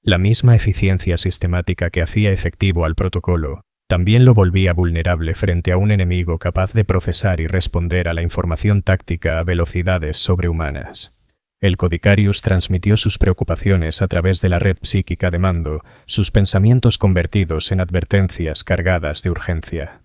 La misma eficiencia sistemática que hacía efectivo al protocolo también lo volvía vulnerable frente a un enemigo capaz de procesar y responder a la información táctica a velocidades sobrehumanas. El Codicarius transmitió sus preocupaciones a través de la red psíquica de mando, sus pensamientos convertidos en advertencias cargadas de urgencia.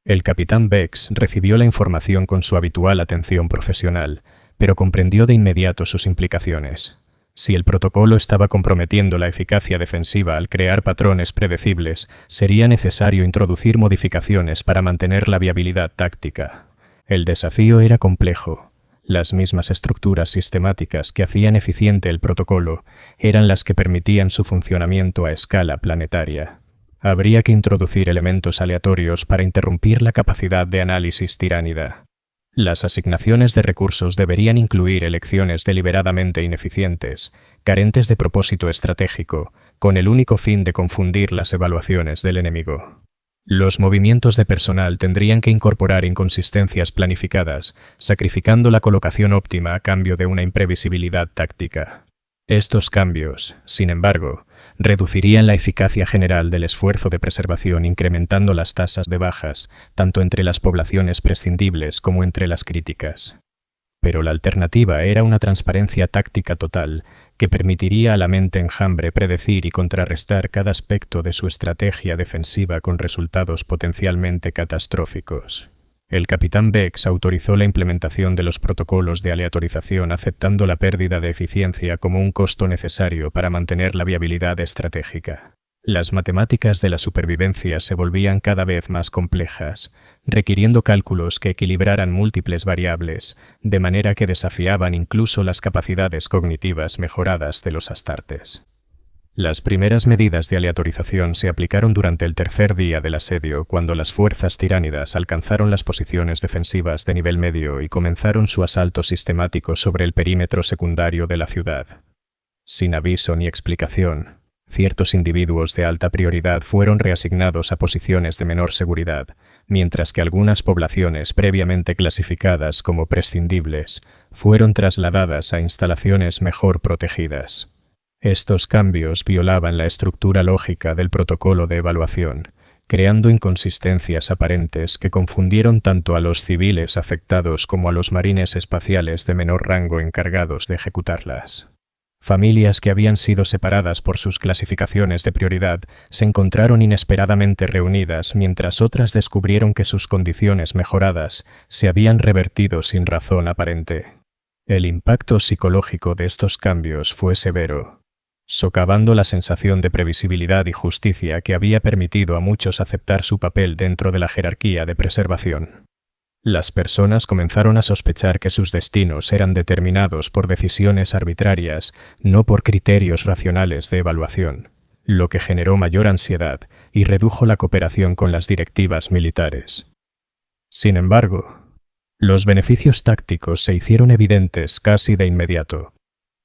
El capitán Bex recibió la información con su habitual atención profesional, pero comprendió de inmediato sus implicaciones. Si el protocolo estaba comprometiendo la eficacia defensiva al crear patrones predecibles, sería necesario introducir modificaciones para mantener la viabilidad táctica. El desafío era complejo. Las mismas estructuras sistemáticas que hacían eficiente el protocolo eran las que permitían su funcionamiento a escala planetaria. Habría que introducir elementos aleatorios para interrumpir la capacidad de análisis tiránida. Las asignaciones de recursos deberían incluir elecciones deliberadamente ineficientes, carentes de propósito estratégico, con el único fin de confundir las evaluaciones del enemigo. Los movimientos de personal tendrían que incorporar inconsistencias planificadas, sacrificando la colocación óptima a cambio de una imprevisibilidad táctica. Estos cambios, sin embargo, reducirían la eficacia general del esfuerzo de preservación, incrementando las tasas de bajas, tanto entre las poblaciones prescindibles como entre las críticas. Pero la alternativa era una transparencia táctica total que permitiría a la mente enjambre predecir y contrarrestar cada aspecto de su estrategia defensiva con resultados potencialmente catastróficos. El capitán Bex autorizó la implementación de los protocolos de aleatorización, aceptando la pérdida de eficiencia como un costo necesario para mantener la viabilidad estratégica. Las matemáticas de la supervivencia se volvían cada vez más complejas, requiriendo cálculos que equilibraran múltiples variables, de manera que desafiaban incluso las capacidades cognitivas mejoradas de los astartes. Las primeras medidas de aleatorización se aplicaron durante el tercer día del asedio, cuando las fuerzas tiránidas alcanzaron las posiciones defensivas de nivel medio y comenzaron su asalto sistemático sobre el perímetro secundario de la ciudad. Sin aviso ni explicación, ciertos individuos de alta prioridad fueron reasignados a posiciones de menor seguridad, mientras que algunas poblaciones previamente clasificadas como prescindibles fueron trasladadas a instalaciones mejor protegidas. Estos cambios violaban la estructura lógica del protocolo de evaluación, creando inconsistencias aparentes que confundieron tanto a los civiles afectados como a los marines espaciales de menor rango encargados de ejecutarlas. Familias que habían sido separadas por sus clasificaciones de prioridad se encontraron inesperadamente reunidas, mientras otras descubrieron que sus condiciones mejoradas se habían revertido sin razón aparente. El impacto psicológico de estos cambios fue severo, socavando la sensación de previsibilidad y justicia que había permitido a muchos aceptar su papel dentro de la jerarquía de preservación. Las personas comenzaron a sospechar que sus destinos eran determinados por decisiones arbitrarias, no por criterios racionales de evaluación, lo que generó mayor ansiedad y redujo la cooperación con las directivas militares. Sin embargo, los beneficios tácticos se hicieron evidentes casi de inmediato.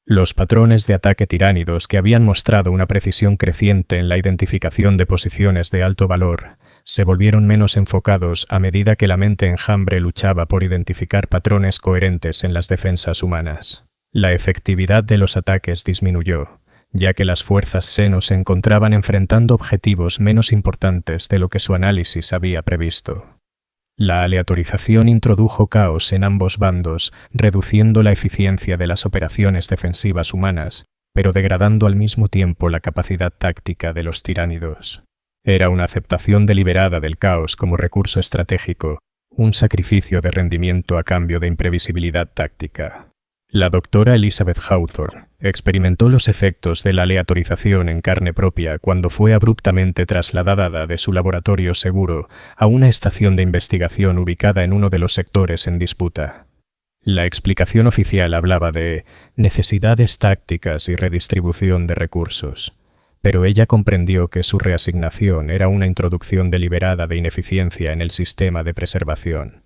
Los patrones de ataque tiránidos, que habían mostrado una precisión creciente en la identificación de posiciones de alto valor, se volvieron menos enfocados a medida que la mente enjambre luchaba por identificar patrones coherentes en las defensas humanas. La efectividad de los ataques disminuyó, ya que las fuerzas Seno se encontraban enfrentando objetivos menos importantes de lo que su análisis había previsto. La aleatorización introdujo caos en ambos bandos, reduciendo la eficiencia de las operaciones defensivas humanas, pero degradando al mismo tiempo la capacidad táctica de los tiránidos. Era una aceptación deliberada del caos como recurso estratégico, un sacrificio de rendimiento a cambio de imprevisibilidad táctica. La doctora Elizabeth Hawthorne experimentó los efectos de la aleatorización en carne propia cuando fue abruptamente trasladada de su laboratorio seguro a una estación de investigación ubicada en uno de los sectores en disputa. La explicación oficial hablaba de necesidades tácticas y redistribución de recursos, pero ella comprendió que su reasignación era una introducción deliberada de ineficiencia en el sistema de preservación.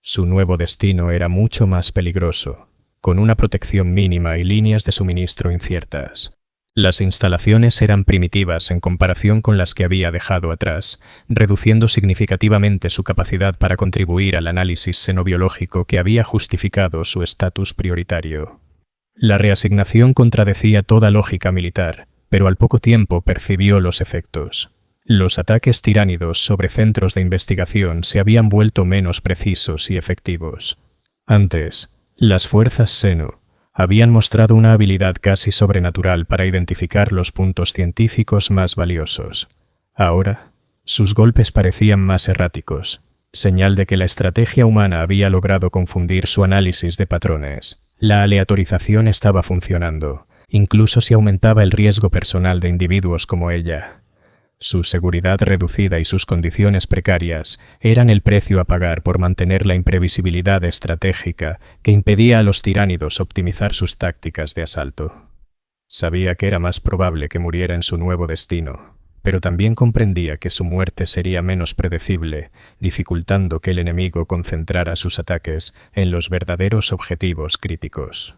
Su nuevo destino era mucho más peligroso, con una protección mínima y líneas de suministro inciertas. Las instalaciones eran primitivas en comparación con las que había dejado atrás, reduciendo significativamente su capacidad para contribuir al análisis xenobiológico que había justificado su estatus prioritario. La reasignación contradecía toda lógica militar, pero al poco tiempo percibió los efectos. Los ataques tiránidos sobre centros de investigación se habían vuelto menos precisos y efectivos. Antes, las fuerzas Seno habían mostrado una habilidad casi sobrenatural para identificar los puntos científicos más valiosos. Ahora, sus golpes parecían más erráticos, señal de que la estrategia humana había logrado confundir su análisis de patrones. La aleatorización estaba funcionando, incluso si aumentaba el riesgo personal de individuos como ella. Su seguridad reducida y sus condiciones precarias eran el precio a pagar por mantener la imprevisibilidad estratégica que impedía a los tiránidos optimizar sus tácticas de asalto. Sabía que era más probable que muriera en su nuevo destino, pero también comprendía que su muerte sería menos predecible, dificultando que el enemigo concentrara sus ataques en los verdaderos objetivos críticos.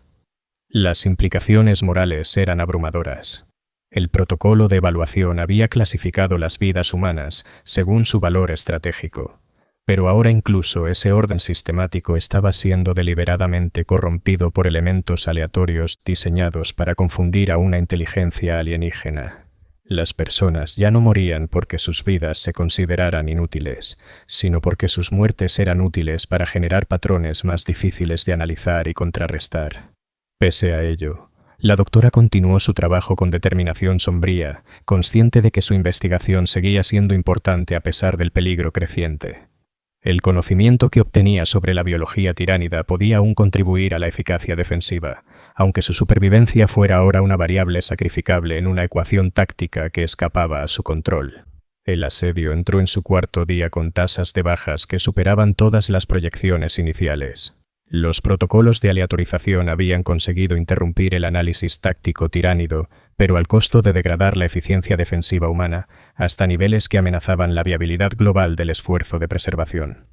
Las implicaciones morales eran abrumadoras. El protocolo de evaluación había clasificado las vidas humanas según su valor estratégico, pero ahora incluso ese orden sistemático estaba siendo deliberadamente corrompido por elementos aleatorios diseñados para confundir a una inteligencia alienígena. Las personas ya no morían porque sus vidas se consideraran inútiles, sino porque sus muertes eran útiles para generar patrones más difíciles de analizar y contrarrestar. Pese a ello, la doctora continuó su trabajo con determinación sombría, consciente de que su investigación seguía siendo importante a pesar del peligro creciente. El conocimiento que obtenía sobre la biología tiránida podía aún contribuir a la eficacia defensiva, aunque su supervivencia fuera ahora una variable sacrificable en una ecuación táctica que escapaba a su control. El asedio entró en su cuarto día con tasas de bajas que superaban todas las proyecciones iniciales. Los protocolos de aleatorización habían conseguido interrumpir el análisis táctico tiránido, pero al costo de degradar la eficiencia defensiva humana hasta niveles que amenazaban la viabilidad global del esfuerzo de preservación.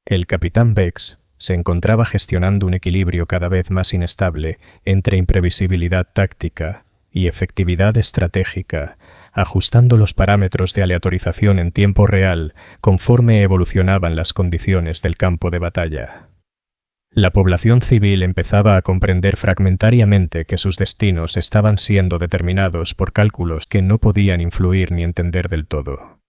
El capitán Bex se encontraba gestionando un equilibrio cada vez más inestable entre imprevisibilidad táctica y efectividad estratégica, ajustando los parámetros de aleatorización en tiempo real conforme evolucionaban las condiciones del campo de batalla. La población civil empezaba a comprender fragmentariamente que sus destinos estaban siendo determinados por cálculos que no podían influir ni entender del todo.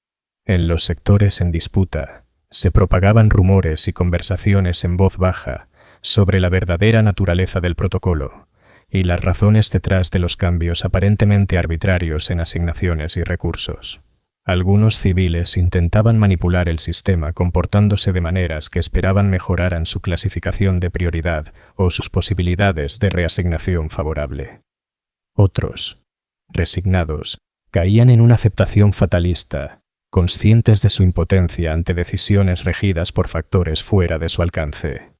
En los sectores en disputa, se propagaban rumores y conversaciones en voz baja sobre la verdadera naturaleza del protocolo y las razones detrás de los cambios aparentemente arbitrarios en asignaciones y recursos. Algunos civiles intentaban manipular el sistema comportándose de maneras que esperaban mejoraran su clasificación de prioridad o sus posibilidades de reasignación favorable. Otros, resignados, caían en una aceptación fatalista, conscientes de su impotencia ante decisiones regidas por factores fuera de su alcance.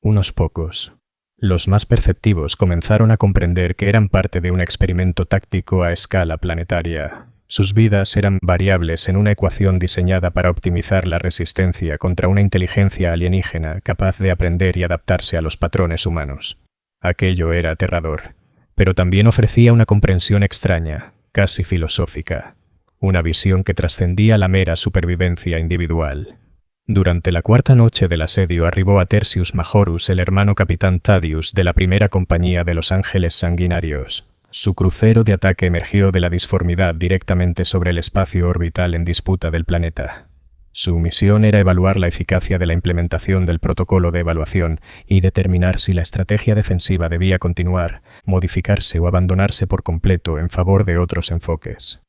Unos pocos, los más perceptivos, comenzaron a comprender que eran parte de un experimento táctico a escala planetaria. Sus vidas eran variables en una ecuación diseñada para optimizar la resistencia contra una inteligencia alienígena capaz de aprender y adaptarse a los patrones humanos. Aquello era aterrador, pero también ofrecía una comprensión extraña, casi filosófica, una visión que trascendía la mera supervivencia individual. Durante la cuarta noche del asedio arribó a Tertius Majorus el hermano capitán Thaddeus de la primera compañía de los Ángeles Sanguinarios. Su crucero de ataque emergió de la disformidad directamente sobre el espacio orbital en disputa del planeta. Su misión era evaluar la eficacia de la implementación del protocolo de evaluación y determinar si la estrategia defensiva debía continuar, modificarse o abandonarse por completo en favor de otros enfoques.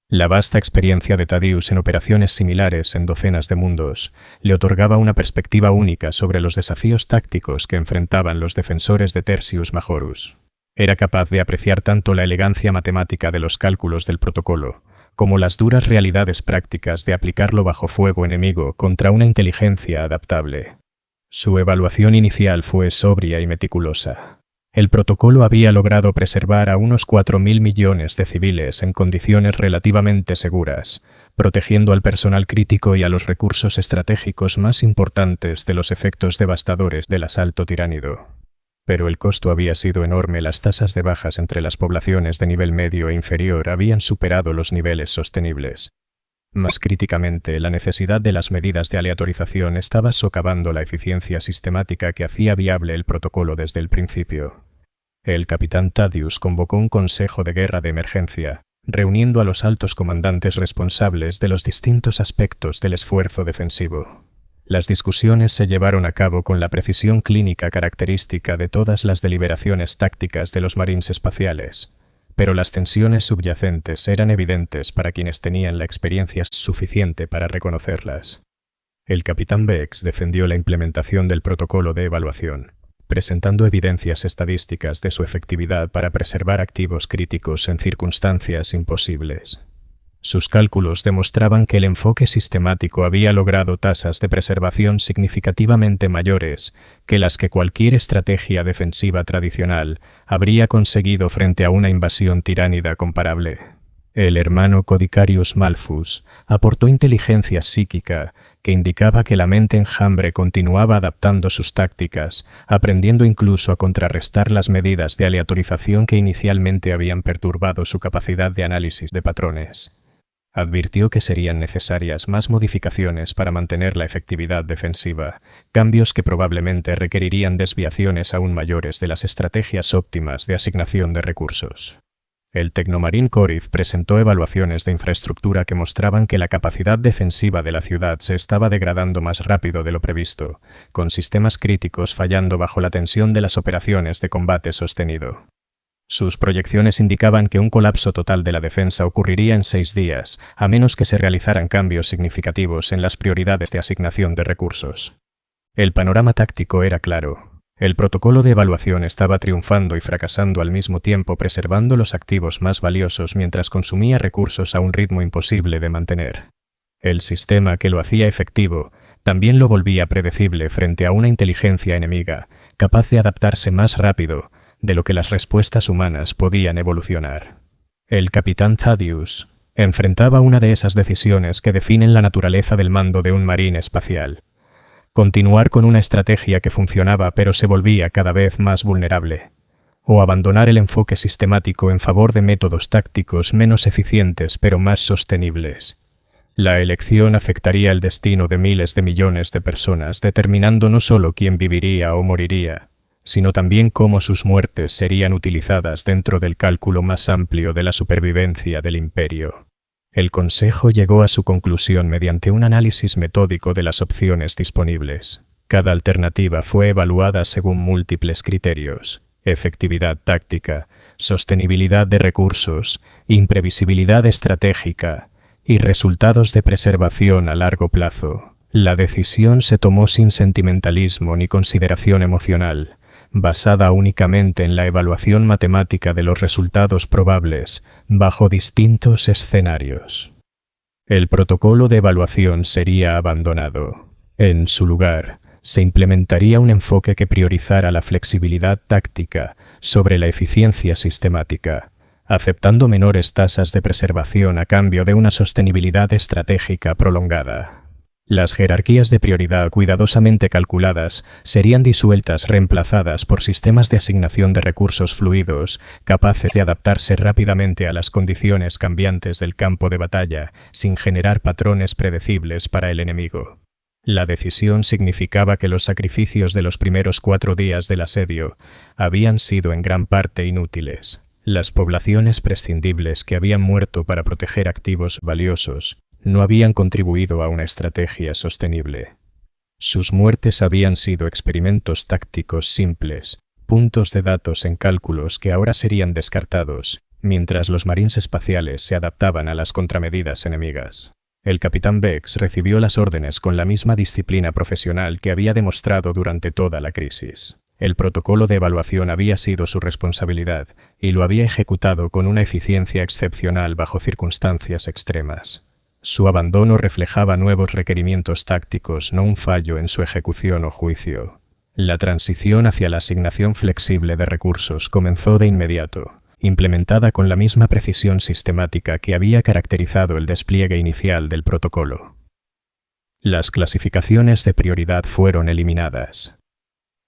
La vasta experiencia de Thaddeus en operaciones similares en docenas de mundos le otorgaba una perspectiva única sobre los desafíos tácticos que enfrentaban los defensores de Tertius Majorus. Era capaz de apreciar tanto la elegancia matemática de los cálculos del protocolo, como las duras realidades prácticas de aplicarlo bajo fuego enemigo contra una inteligencia adaptable. Su evaluación inicial fue sobria y meticulosa. El protocolo había logrado preservar a unos 4.000 millones de civiles en condiciones relativamente seguras, protegiendo al personal crítico y a los recursos estratégicos más importantes de los efectos devastadores del asalto tiránido. Pero el costo había sido enorme. Las tasas de bajas entre las poblaciones de nivel medio e inferior habían superado los niveles sostenibles. Más críticamente, la necesidad de las medidas de aleatorización estaba socavando la eficiencia sistemática que hacía viable el protocolo desde el principio. El capitán Thaddeus convocó un consejo de guerra de emergencia, reuniendo a los altos comandantes responsables de los distintos aspectos del esfuerzo defensivo. Las discusiones se llevaron a cabo con la precisión clínica característica de todas las deliberaciones tácticas de los marines espaciales, pero las tensiones subyacentes eran evidentes para quienes tenían la experiencia suficiente para reconocerlas. El capitán Bex defendió la implementación del protocolo de evaluación, presentando evidencias estadísticas de su efectividad para preservar activos críticos en circunstancias imposibles. Sus cálculos demostraban que el enfoque sistemático había logrado tasas de preservación significativamente mayores que las que cualquier estrategia defensiva tradicional habría conseguido frente a una invasión tiránida comparable. El hermano Codicarius Malfus aportó inteligencia psíquica que indicaba que la mente enjambre continuaba adaptando sus tácticas, aprendiendo incluso a contrarrestar las medidas de aleatorización que inicialmente habían perturbado su capacidad de análisis de patrones. Advirtió que serían necesarias más modificaciones para mantener la efectividad defensiva, cambios que probablemente requerirían desviaciones aún mayores de las estrategias óptimas de asignación de recursos. El Tecnomarine Corith presentó evaluaciones de infraestructura que mostraban que la capacidad defensiva de la ciudad se estaba degradando más rápido de lo previsto, con sistemas críticos fallando bajo la tensión de las operaciones de combate sostenido. Sus proyecciones indicaban que un colapso total de la defensa ocurriría en 6 días, a menos que se realizaran cambios significativos en las prioridades de asignación de recursos. El panorama táctico era claro. El protocolo de evaluación estaba triunfando y fracasando al mismo tiempo, preservando los activos más valiosos mientras consumía recursos a un ritmo imposible de mantener. El sistema que lo hacía efectivo también lo volvía predecible frente a una inteligencia enemiga, capaz de adaptarse más rápido de lo que las respuestas humanas podían evolucionar. El capitán Thaddeus enfrentaba una de esas decisiones que definen la naturaleza del mando de un marín espacial. Continuar con una estrategia que funcionaba pero se volvía cada vez más vulnerable, o abandonar el enfoque sistemático en favor de métodos tácticos menos eficientes pero más sostenibles. La elección afectaría el destino de miles de millones de personas, determinando no solo quién viviría o moriría, sino también cómo sus muertes serían utilizadas dentro del cálculo más amplio de la supervivencia del imperio. El Consejo llegó a su conclusión mediante un análisis metódico de las opciones disponibles. Cada alternativa fue evaluada según múltiples criterios: efectividad táctica, sostenibilidad de recursos, imprevisibilidad estratégica y resultados de preservación a largo plazo. La decisión se tomó sin sentimentalismo ni consideración emocional, basada únicamente en la evaluación matemática de los resultados probables bajo distintos escenarios. El protocolo de evaluación sería abandonado. En su lugar, se implementaría un enfoque que priorizara la flexibilidad táctica sobre la eficiencia sistemática, aceptando menores tasas de preservación a cambio de una sostenibilidad estratégica prolongada. Las jerarquías de prioridad cuidadosamente calculadas serían disueltas, reemplazadas por sistemas de asignación de recursos fluidos, capaces de adaptarse rápidamente a las condiciones cambiantes del campo de batalla, sin generar patrones predecibles para el enemigo. La decisión significaba que los sacrificios de los primeros 4 días del asedio habían sido en gran parte inútiles. Las poblaciones prescindibles que habían muerto para proteger activos valiosos no habían contribuido a una estrategia sostenible. Sus muertes habían sido experimentos tácticos simples, puntos de datos en cálculos que ahora serían descartados, mientras los marines espaciales se adaptaban a las contramedidas enemigas. El capitán Bex recibió las órdenes con la misma disciplina profesional que había demostrado durante toda la crisis. El protocolo de evaluación había sido su responsabilidad y lo había ejecutado con una eficiencia excepcional bajo circunstancias extremas. Su abandono reflejaba nuevos requerimientos tácticos, no un fallo en su ejecución o juicio. La transición hacia la asignación flexible de recursos comenzó de inmediato, implementada con la misma precisión sistemática que había caracterizado el despliegue inicial del protocolo. Las clasificaciones de prioridad fueron eliminadas.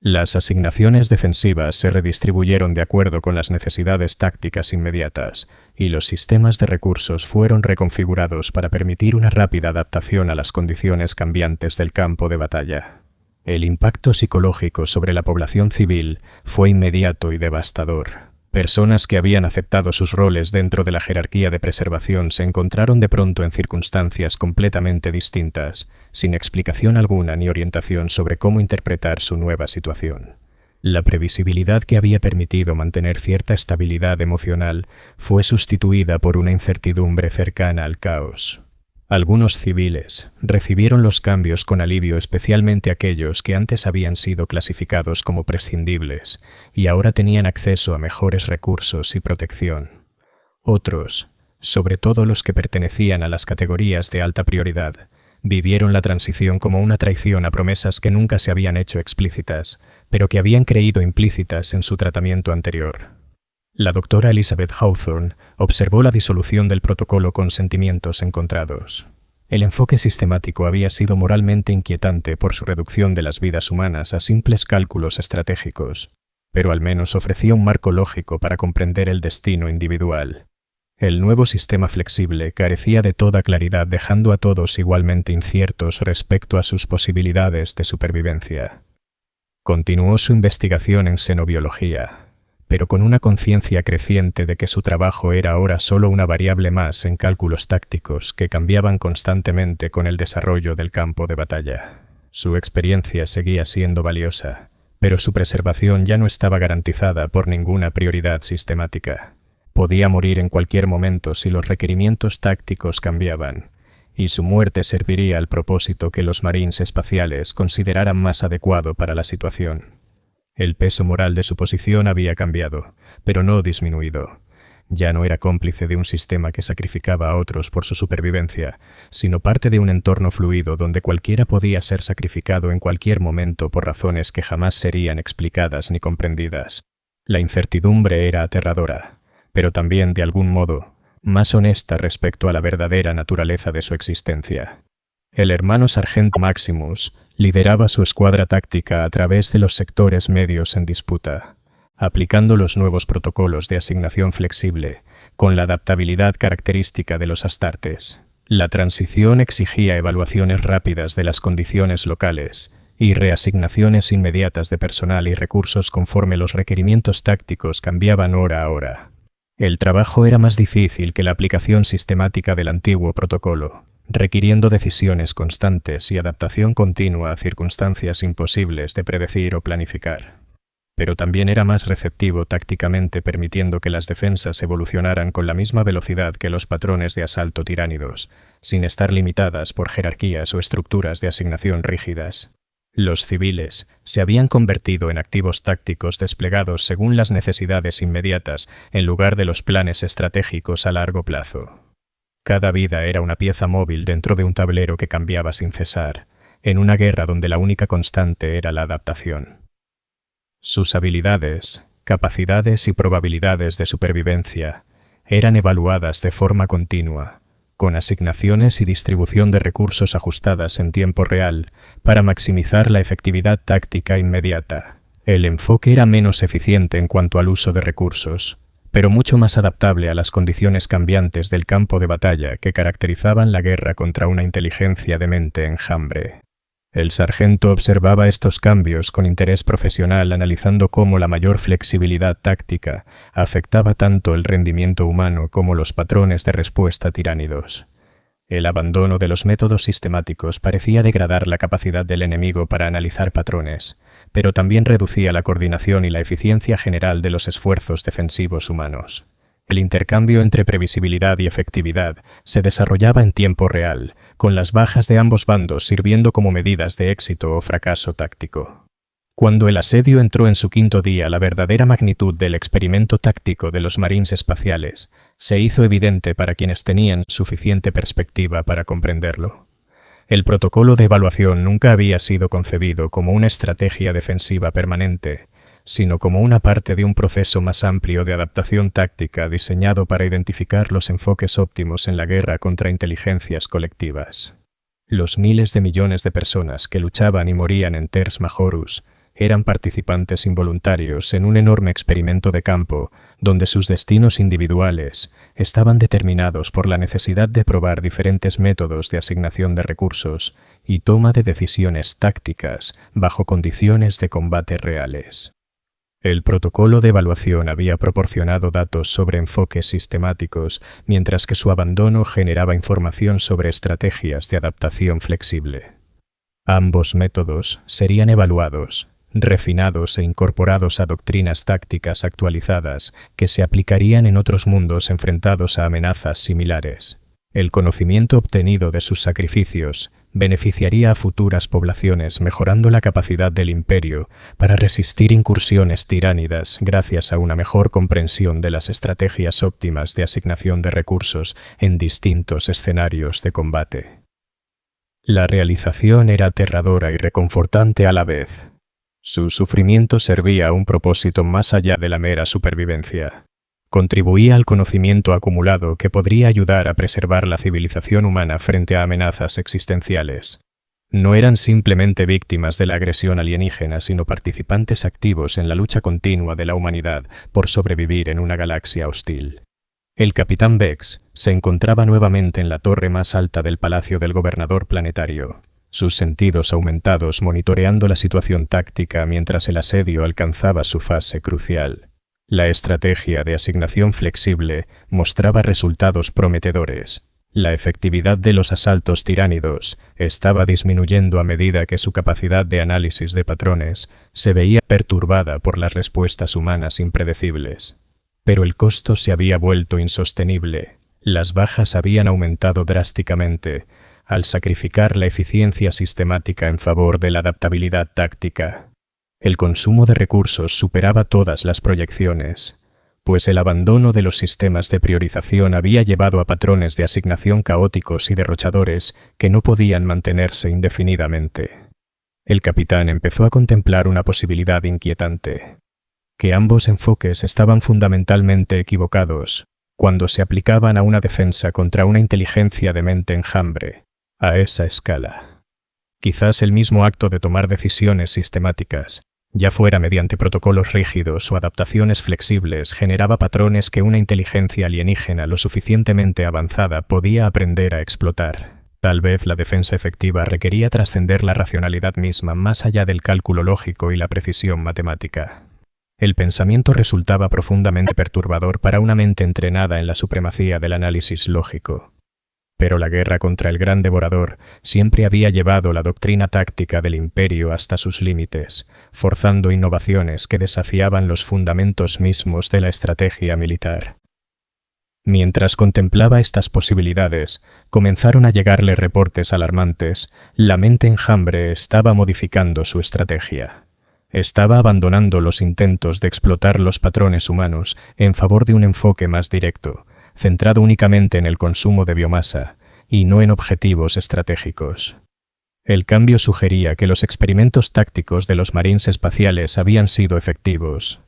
Las asignaciones defensivas se redistribuyeron de acuerdo con las necesidades tácticas inmediatas, y los sistemas de recursos fueron reconfigurados para permitir una rápida adaptación a las condiciones cambiantes del campo de batalla. El impacto psicológico sobre la población civil fue inmediato y devastador. Personas que habían aceptado sus roles dentro de la jerarquía de preservación se encontraron de pronto en circunstancias completamente distintas, sin explicación alguna ni orientación sobre cómo interpretar su nueva situación. La previsibilidad que había permitido mantener cierta estabilidad emocional fue sustituida por una incertidumbre cercana al caos. Algunos civiles recibieron los cambios con alivio, especialmente aquellos que antes habían sido clasificados como prescindibles y ahora tenían acceso a mejores recursos y protección. Otros, sobre todo los que pertenecían a las categorías de alta prioridad, vivieron la transición como una traición a promesas que nunca se habían hecho explícitas, pero que habían creído implícitas en su tratamiento anterior. La doctora Elizabeth Hawthorne observó la disolución del protocolo con sentimientos encontrados. El enfoque sistemático había sido moralmente inquietante por su reducción de las vidas humanas a simples cálculos estratégicos, pero al menos ofrecía un marco lógico para comprender el destino individual. El nuevo sistema flexible carecía de toda claridad, dejando a todos igualmente inciertos respecto a sus posibilidades de supervivencia. Continuó su investigación en xenobiología, pero con una conciencia creciente de que su trabajo era ahora solo una variable más en cálculos tácticos que cambiaban constantemente con el desarrollo del campo de batalla. Su experiencia seguía siendo valiosa, pero su preservación ya no estaba garantizada por ninguna prioridad sistemática. Podía morir en cualquier momento si los requerimientos tácticos cambiaban, y su muerte serviría al propósito que los marines espaciales consideraran más adecuado para la situación. El peso moral de su posición había cambiado, pero no disminuido. Ya no era cómplice de un sistema que sacrificaba a otros por su supervivencia, sino parte de un entorno fluido donde cualquiera podía ser sacrificado en cualquier momento por razones que jamás serían explicadas ni comprendidas. La incertidumbre era aterradora, pero también, de algún modo, más honesta respecto a la verdadera naturaleza de su existencia. El hermano sargento Maximus lideraba su escuadra táctica a través de los sectores medios en disputa, aplicando los nuevos protocolos de asignación flexible, con la adaptabilidad característica de los Astartes. La transición exigía evaluaciones rápidas de las condiciones locales y reasignaciones inmediatas de personal y recursos conforme los requerimientos tácticos cambiaban hora a hora. El trabajo era más difícil que la aplicación sistemática del antiguo protocolo, requiriendo decisiones constantes y adaptación continua a circunstancias imposibles de predecir o planificar. Pero también era más receptivo tácticamente, permitiendo que las defensas evolucionaran con la misma velocidad que los patrones de asalto tiránidos, sin estar limitadas por jerarquías o estructuras de asignación rígidas. Los civiles se habían convertido en activos tácticos desplegados según las necesidades inmediatas en lugar de los planes estratégicos a largo plazo. Cada vida era una pieza móvil dentro de un tablero que cambiaba sin cesar, en una guerra donde la única constante era la adaptación. Sus habilidades, capacidades y probabilidades de supervivencia eran evaluadas de forma continua, con asignaciones y distribución de recursos ajustadas en tiempo real para maximizar la efectividad táctica inmediata. El enfoque era menos eficiente en cuanto al uso de recursos, pero mucho más adaptable a las condiciones cambiantes del campo de batalla que caracterizaban la guerra contra una inteligencia de mente enjambre. El sargento observaba estos cambios con interés profesional, analizando cómo la mayor flexibilidad táctica afectaba tanto el rendimiento humano como los patrones de respuesta tiránidos. El abandono de los métodos sistemáticos parecía degradar la capacidad del enemigo para analizar patrones, pero también reducía la coordinación y la eficiencia general de los esfuerzos defensivos humanos. El intercambio entre previsibilidad y efectividad se desarrollaba en tiempo real, con las bajas de ambos bandos sirviendo como medidas de éxito o fracaso táctico. Cuando el asedio entró en su quinto día, la verdadera magnitud del experimento táctico de los marines espaciales se hizo evidente para quienes tenían suficiente perspectiva para comprenderlo. El protocolo de evaluación nunca había sido concebido como una estrategia defensiva permanente, sino como una parte de un proceso más amplio de adaptación táctica diseñado para identificar los enfoques óptimos en la guerra contra inteligencias colectivas. Los miles de millones de personas que luchaban y morían en Terz Majorus eran participantes involuntarios en un enorme experimento de campo donde sus destinos individuales estaban determinados por la necesidad de probar diferentes métodos de asignación de recursos y toma de decisiones tácticas bajo condiciones de combate reales. El protocolo de evaluación había proporcionado datos sobre enfoques sistemáticos, mientras que su abandono generaba información sobre estrategias de adaptación flexible. Ambos métodos serían evaluados, refinados e incorporados a doctrinas tácticas actualizadas que se aplicarían en otros mundos enfrentados a amenazas similares. El conocimiento obtenido de sus sacrificios beneficiaría a futuras poblaciones, mejorando la capacidad del imperio para resistir incursiones tiránidas gracias a una mejor comprensión de las estrategias óptimas de asignación de recursos en distintos escenarios de combate. La realización era aterradora y reconfortante a la vez. Su sufrimiento servía a un propósito más allá de la mera supervivencia. Contribuía al conocimiento acumulado que podría ayudar a preservar la civilización humana frente a amenazas existenciales. No eran simplemente víctimas de la agresión alienígena, sino participantes activos en la lucha continua de la humanidad por sobrevivir en una galaxia hostil. El capitán Vex se encontraba nuevamente en la torre más alta del palacio del gobernador planetario, sus sentidos aumentados monitoreando la situación táctica mientras el asedio alcanzaba su fase crucial. La estrategia de asignación flexible mostraba resultados prometedores. La efectividad de los asaltos tiránidos estaba disminuyendo a medida que su capacidad de análisis de patrones se veía perturbada por las respuestas humanas impredecibles. Pero el costo se había vuelto insostenible. Las bajas habían aumentado drásticamente al sacrificar la eficiencia sistemática en favor de la adaptabilidad táctica. El consumo de recursos superaba todas las proyecciones, pues el abandono de los sistemas de priorización había llevado a patrones de asignación caóticos y derrochadores que no podían mantenerse indefinidamente. El capitán empezó a contemplar una posibilidad inquietante: que ambos enfoques estaban fundamentalmente equivocados cuando se aplicaban a una defensa contra una inteligencia de mente enjambre, a esa escala. Quizás el mismo acto de tomar decisiones sistemáticas, ya fuera mediante protocolos rígidos o adaptaciones flexibles, generaba patrones que una inteligencia alienígena lo suficientemente avanzada podía aprender a explotar. Tal vez la defensa efectiva requería trascender la racionalidad misma más allá del cálculo lógico y la precisión matemática. El pensamiento resultaba profundamente perturbador para una mente entrenada en la supremacía del análisis lógico. Pero la guerra contra el Gran Devorador siempre había llevado la doctrina táctica del Imperio hasta sus límites, forzando innovaciones que desafiaban los fundamentos mismos de la estrategia militar. Mientras contemplaba estas posibilidades, comenzaron a llegarle reportes alarmantes. La mente enjambre estaba modificando su estrategia. Estaba abandonando los intentos de explotar los patrones humanos en favor de un enfoque más directo, centrado únicamente en el consumo de biomasa y no en objetivos estratégicos. El cambio sugería que los experimentos tácticos de los marines espaciales habían sido efectivos.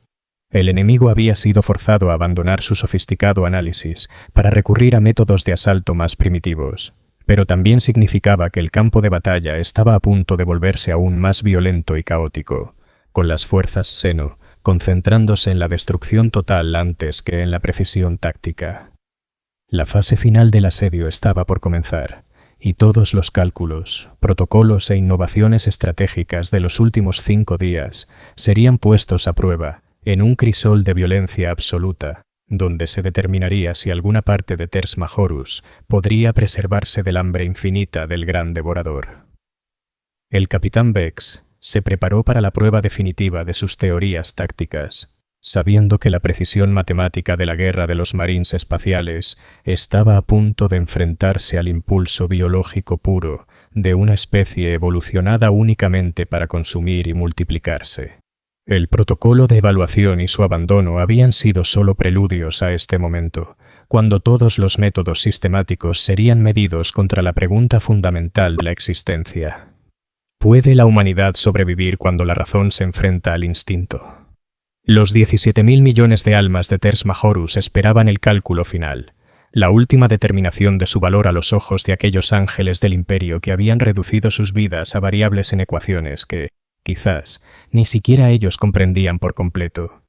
El enemigo había sido forzado a abandonar su sofisticado análisis para recurrir a métodos de asalto más primitivos, pero también significaba que el campo de batalla estaba a punto de volverse aún más violento y caótico, con las fuerzas Seno concentrándose en la destrucción total antes que en la precisión táctica. La fase final del asedio estaba por comenzar, y todos los cálculos, protocolos e innovaciones estratégicas de los últimos 5 días serían puestos a prueba en un crisol de violencia absoluta, donde se determinaría si alguna parte de Ters Majorus podría preservarse del hambre infinita del Gran Devorador. El capitán Vex se preparó para la prueba definitiva de sus teorías tácticas, sabiendo que la precisión matemática de la guerra de los marines espaciales estaba a punto de enfrentarse al impulso biológico puro de una especie evolucionada únicamente para consumir y multiplicarse. El protocolo de evaluación y su abandono habían sido solo preludios a este momento, cuando todos los métodos sistemáticos serían medidos contra la pregunta fundamental de la existencia: ¿puede la humanidad sobrevivir cuando la razón se enfrenta al instinto? Los 17.000 millones de almas de Ters Majorus esperaban el cálculo final, la última determinación de su valor a los ojos de aquellos ángeles del Imperio que habían reducido sus vidas a variables en ecuaciones que, quizás, ni siquiera ellos comprendían por completo.